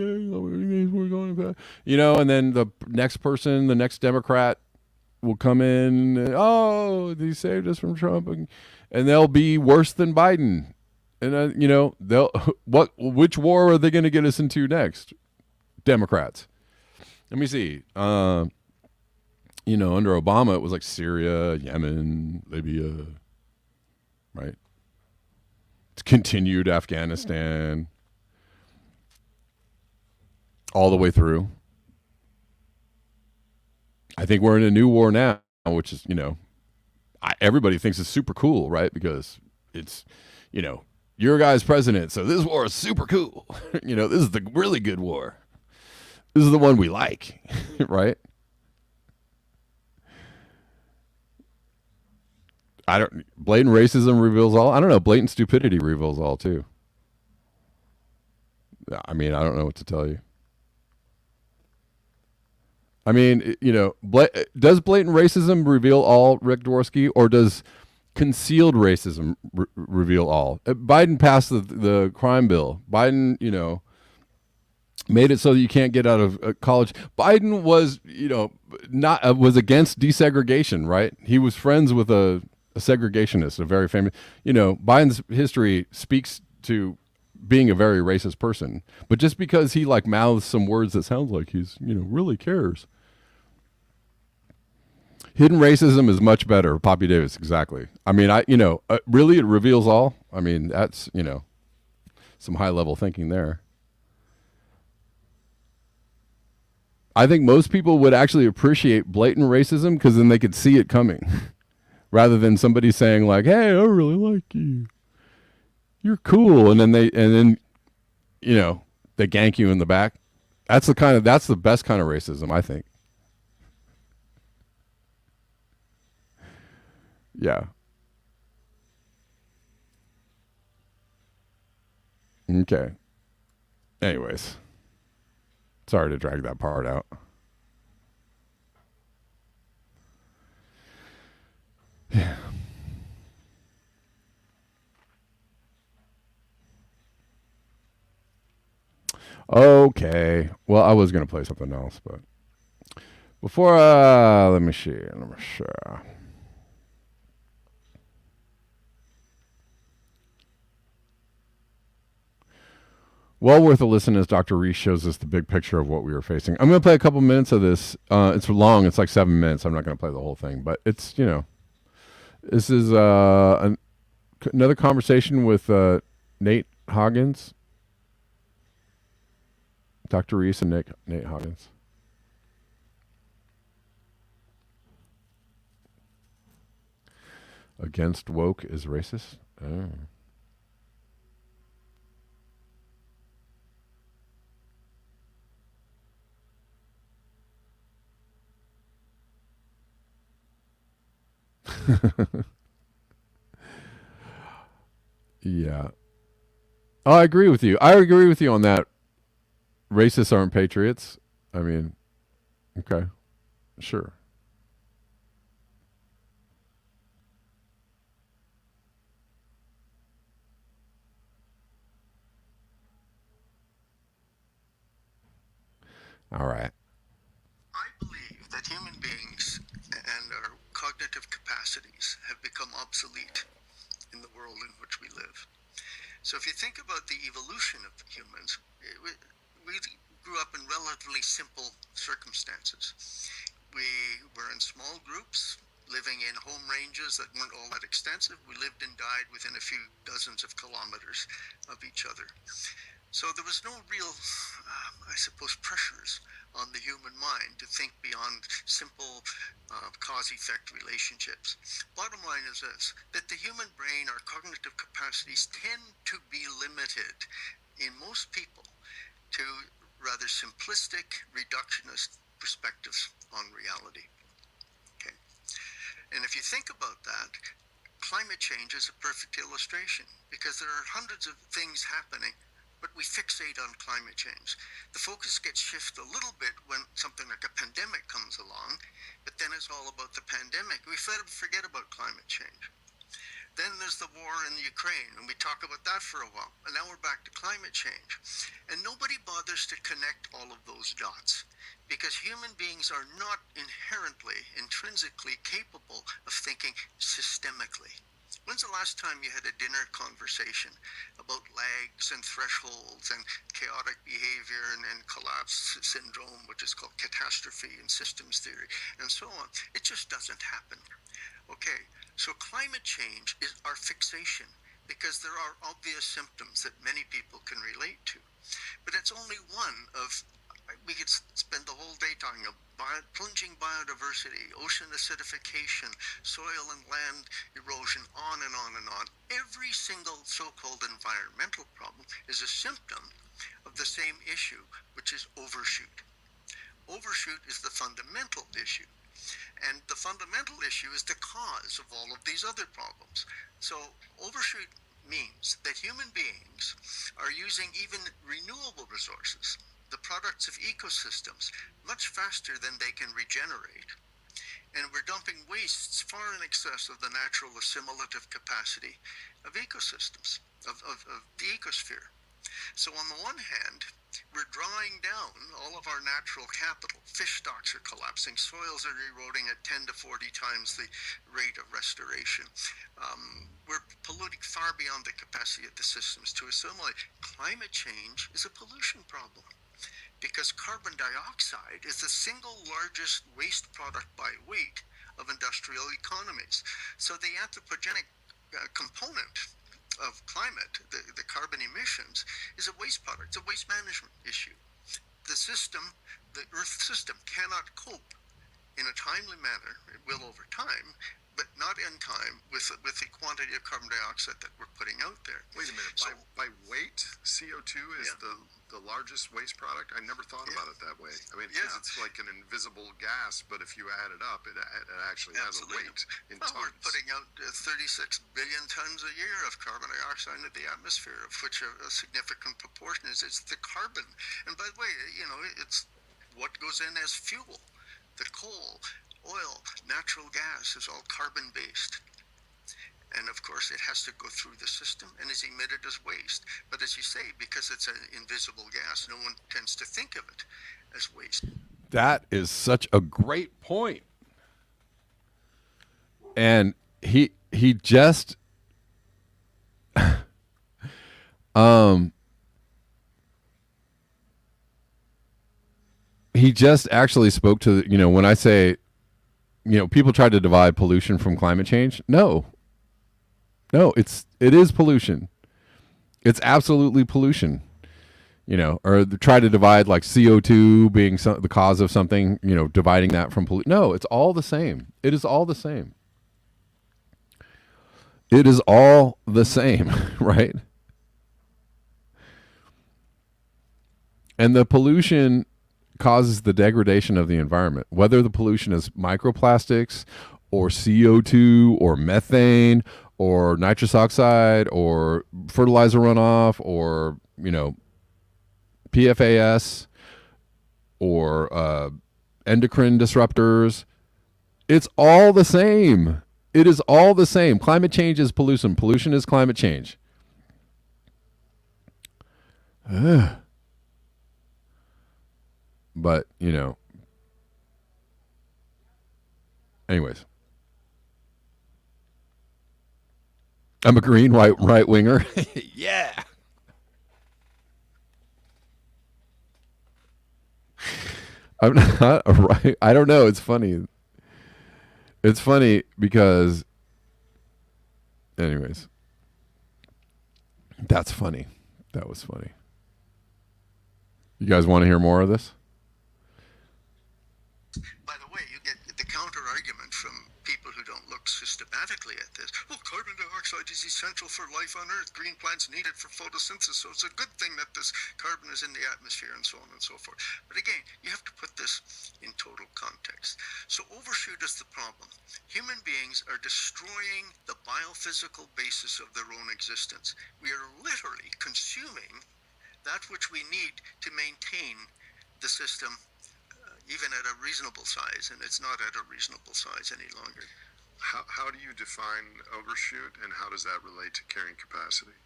we're going back. And then the next person, the next Democrat, will come in. Oh, he saved us from Trump, and they'll be worse than Biden. And they'll which war are they going to get us into next? Democrats. Let me see. Under Obama, it was like Syria, Yemen, Libya, right? It's continued Afghanistan all the way through. I think we're in a new war now, which is, everybody thinks it's super cool, right? Because it's, your guy's president, so this war is super cool. This is the really good war. This is the one we like, right? Blatant racism reveals all. I don't know. Blatant stupidity reveals all too. I mean, I don't know what to tell you. I mean, does blatant racism reveal all, Rick Dworsky, or does concealed racism reveal all? Biden passed the crime bill. Biden, made it so that you can't get out of college. Biden was, not was against desegregation, right? He was friends with a segregationist, a very famous. Biden's history speaks to being a very racist person. But just because he mouths some words that sounds like he's really cares. Hidden racism is much better. Poppy Davis, exactly. I mean, really, it reveals all. I mean, that's some high level thinking there. I think most people would actually appreciate blatant racism because then they could see it coming, rather than somebody saying "Hey, I really like you, you're cool," and then they gank you in the back. That's the best kind of racism, I think. Yeah. Okay. Anyways, sorry to drag that part out. Yeah. Okay. Well, I was gonna play something else, but before let me see. Let me see. Well worth a listen as Dr. Reese shows us the big picture of what we were facing. I'm going to play a couple minutes of this. It's long. It's like 7 minutes. I'm not going to play the whole thing, but it's, this is another conversation with Nate Hagens, Dr. Reese and Nate Hagens. Against woke is racist? Oh. Yeah. Oh, I agree with you. I agree with you on that. Racists aren't patriots. I mean, okay. Sure. All right. I believe that human beings and our cognitive capacities have become obsolete in the world in which we live. So if you think about the evolution of humans, we grew up in relatively simple circumstances. We were in small groups, living in home ranges that weren't all that extensive. We lived and died within a few dozens of kilometers of each other. So there was no real, I suppose, pressures on the human mind to think beyond simple cause-effect relationships. Bottom line is this, that the human brain, our cognitive capacities tend to be limited in most people to rather simplistic, reductionist perspectives on reality. Okay. And if you think about that, climate change is a perfect illustration because there are hundreds of things happening, but we fixate on climate change. The focus gets shifted a little bit when something like a pandemic comes along, but then it's all about the pandemic. We forget about climate change. Then there's the war in Ukraine, and we talk about that for a while. And now we're back to climate change. And nobody bothers to connect all of those dots because human beings are not inherently, intrinsically capable of thinking systemically. When's the last time you had a dinner conversation about lags and thresholds and chaotic behavior and collapse syndrome, which is called catastrophe in systems theory, and so on? It just doesn't happen. Okay, so climate change is our fixation because there are obvious symptoms that many people can relate to. But it's only one of, we could spend the whole day talking about plunging biodiversity, ocean acidification, soil and land erosion, on and on and on. Every single so-called environmental problem is a symptom of the same issue, which is overshoot. Overshoot is the fundamental issue. And the fundamental issue is the cause of all of these other problems. So overshoot means that human beings are using even renewable resources, the products of ecosystems, much faster than they can regenerate. And we're dumping wastes far in excess of the natural assimilative capacity of ecosystems, of the ecosphere. So on the one hand, we're drawing down all of our natural capital. Fish stocks are collapsing. Soils are eroding at 10 to 40 times the rate of restoration. We're polluting far beyond the capacity of the systems to assimilate. Climate change is a pollution problem because carbon dioxide is the single largest waste product by weight of industrial economies. So the anthropogenic component of climate, the carbon emissions, is a waste product. It's a waste management issue. The system, the Earth system, cannot cope in a timely manner. It will over time, but not in time with the quantity of carbon dioxide that we're putting out there. Wait a minute. So, by weight, CO2 is the largest waste product? I never thought about it that way. I mean, because it's like an invisible gas, but if you add it up, it actually has a weight in tons. We're putting out 36 billion tons a year of carbon dioxide into the atmosphere, of which a significant proportion is the carbon. And by the way, it's what goes in as fuel. The coal, oil, natural gas is all carbon-based. And of course, it has to go through the system and is emitted as waste. But as you say, because it's an invisible gas, no one tends to think of it as waste. That is such a great point. And he just he just actually spoke to, when I say, people try to divide pollution from climate change. No, it is pollution. It's absolutely pollution, or try to divide like CO2 being the cause of something, dividing that from pollution. No, it's all the same. It is all the same. It is all the same, right? And the pollution causes the degradation of the environment, whether the pollution is microplastics or CO2 or methane or nitrous oxide or fertilizer runoff or, PFAS or endocrine disruptors. It's all the same. It is all the same. Climate change is pollution. Pollution is climate change. But, anyways. I'm a green white right winger. Yeah. I'm not a right. I don't know. It's funny. It's funny because, anyways, that's funny. That was funny. You guys want to hear more of this? By the way, you get the counter argument from people who don't look systematic dogmatically at this. Well, carbon dioxide is essential for life on Earth. Green plants need it for photosynthesis, so it's a good thing that this carbon is in the atmosphere and so on and so forth. But again, you have to put this in total context. So overshoot is the problem. Human beings are destroying the biophysical basis of their own existence. We are literally consuming that which we need to maintain the system, even at a reasonable size, and it's not at a reasonable size any longer. How do you define overshoot, and how does that relate to carrying capacity?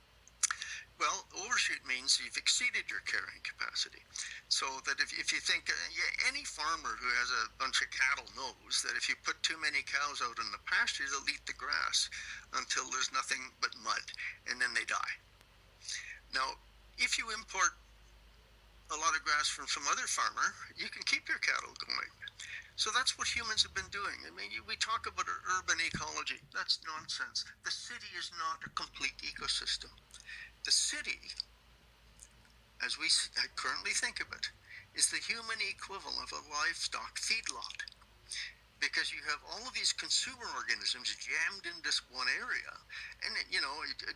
Well, overshoot means you've exceeded your carrying capacity. So that if you think, any farmer who has a bunch of cattle knows that if you put too many cows out in the pasture, they'll eat the grass until there's nothing but mud, and then they die. Now, if you import a lot of grass from some other farmer, you can keep your cattle going. So that's what humans have been doing. I mean, we talk about urban ecology. That's nonsense. The city is not a complete ecosystem. The city, as we currently think of it, is the human equivalent of a livestock feedlot. Because you have all of these consumer organisms jammed in this one area. And,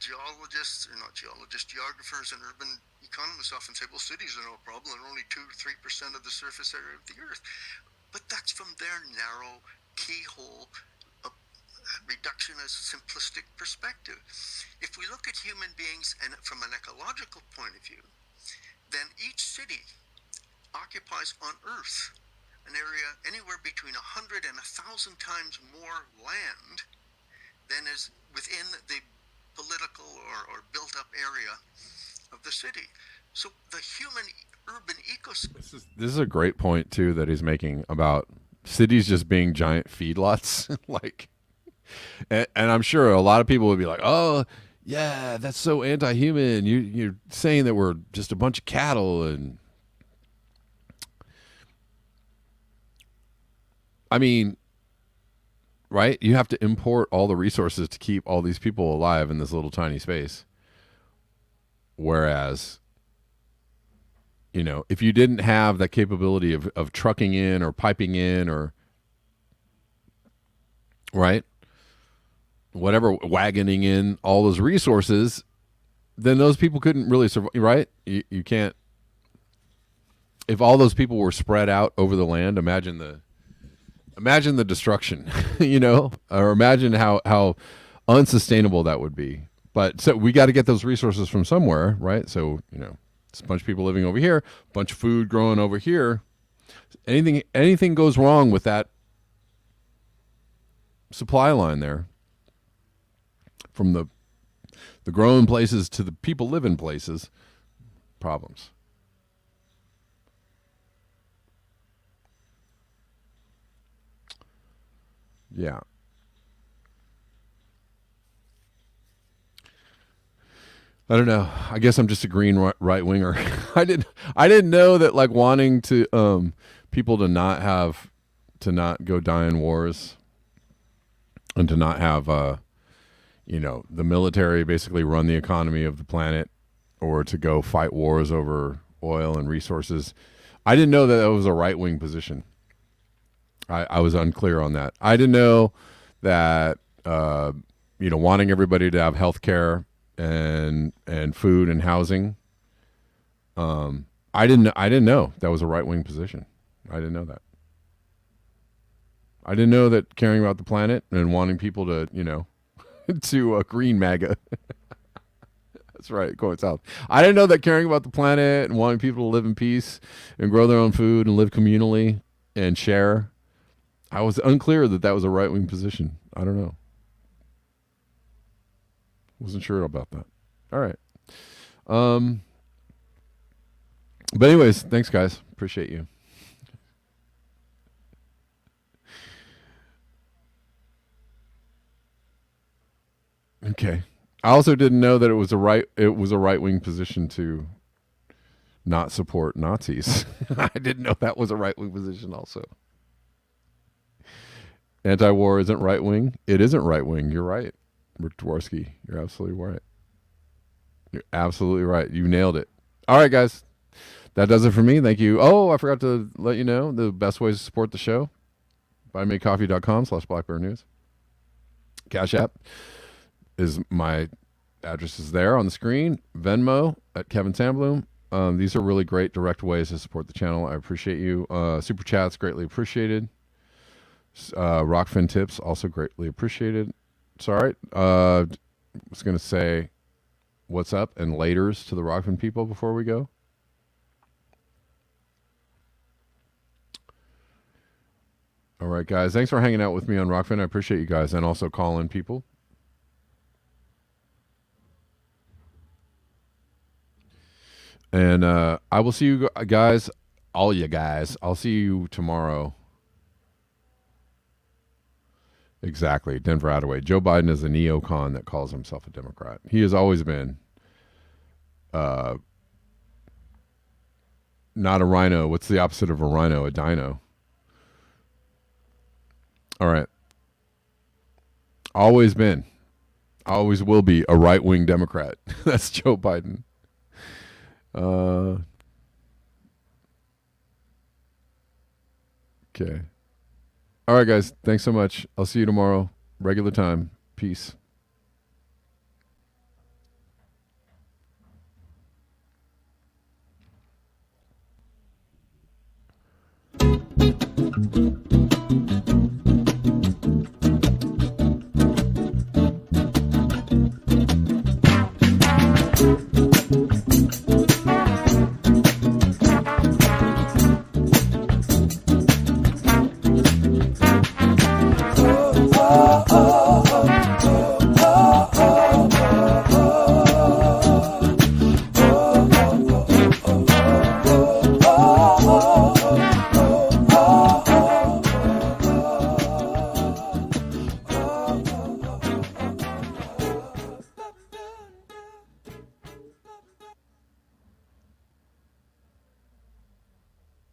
geologists, or not geologists, geographers and urban economists often say, well, cities are no problem. They're only 2-3% of the surface area of the Earth. But that's from their narrow, keyhole, reductionist, simplistic perspective. If we look at human beings and from an ecological point of view, then each city occupies on Earth an area anywhere between 100 and 1,000 times more land than is within the political or built-up area of the city. So the human urban ecosystem. This is a great point too that he's making about cities just being giant feedlots. And I'm sure a lot of people would be like, "Oh, yeah, that's so anti-human. You're saying that we're just a bunch of cattle." And I mean, right? You have to import all the resources to keep all these people alive in this little tiny space. Whereas, if you didn't have that capability of trucking in or piping in or, right, whatever, wagoning in all those resources, then those people couldn't really survive, right? You can't. If all those people were spread out over the land, imagine the destruction, or imagine how unsustainable that would be. But so we got to get those resources from somewhere, right? So, it's a bunch of people living over here, a bunch of food growing over here. Anything goes wrong with that supply line there, from the growing places to the people living places, problems. Yeah. I don't know. I guess I'm just a green right winger. I didn't know that, like, wanting to people to not go die in wars and to not have the military basically run the economy of the planet, or to go fight wars over oil and resources. I didn't know that was a right wing position. I was unclear on that. I didn't know that wanting everybody to have health care and food and housing. I didn't know that was a right wing position. I didn't know that. I didn't know that caring about the planet and wanting people to to a green MAGA. That's right, going south. I didn't know that caring about the planet and wanting people to live in peace and grow their own food and live communally and share. I was unclear that was a right wing position. I don't know. Wasn't sure about that. All right. But anyways, thanks guys. Appreciate you. Okay. I also didn't know that it was a right wing position to not support Nazis. I didn't know that was a right wing position also. Anti-war isn't right wing. It isn't right wing. You're right, Rick Dworsky. You're absolutely right. You're absolutely right. You nailed it. All right, guys. That does it for me. Thank you. Oh, I forgot to let you know the best ways to support the show. BuyMeCoffee.com/BlackBearNews. Cash App is my address is there on the screen. Venmo at Kevin Sandblum. These are really great direct ways to support the channel. I appreciate you. Super chats greatly appreciated. Rockfin tips also greatly appreciated. Sorry, I was going to say what's up and laters to the Rockfin people before we go. All right, guys. Thanks for hanging out with me on Rockfin. I appreciate you guys, and also call-in people. And I will see you guys, all you guys. I'll see you tomorrow. Exactly. Denver Attaway. Joe Biden is a neocon that calls himself a Democrat. He has always been not a rhino. What's the opposite of a rhino? A dino. All right. Always been. Always will be a right-wing Democrat. That's Joe Biden. Okay. All right, guys. Thanks so much. I'll see you tomorrow. Regular time. Peace.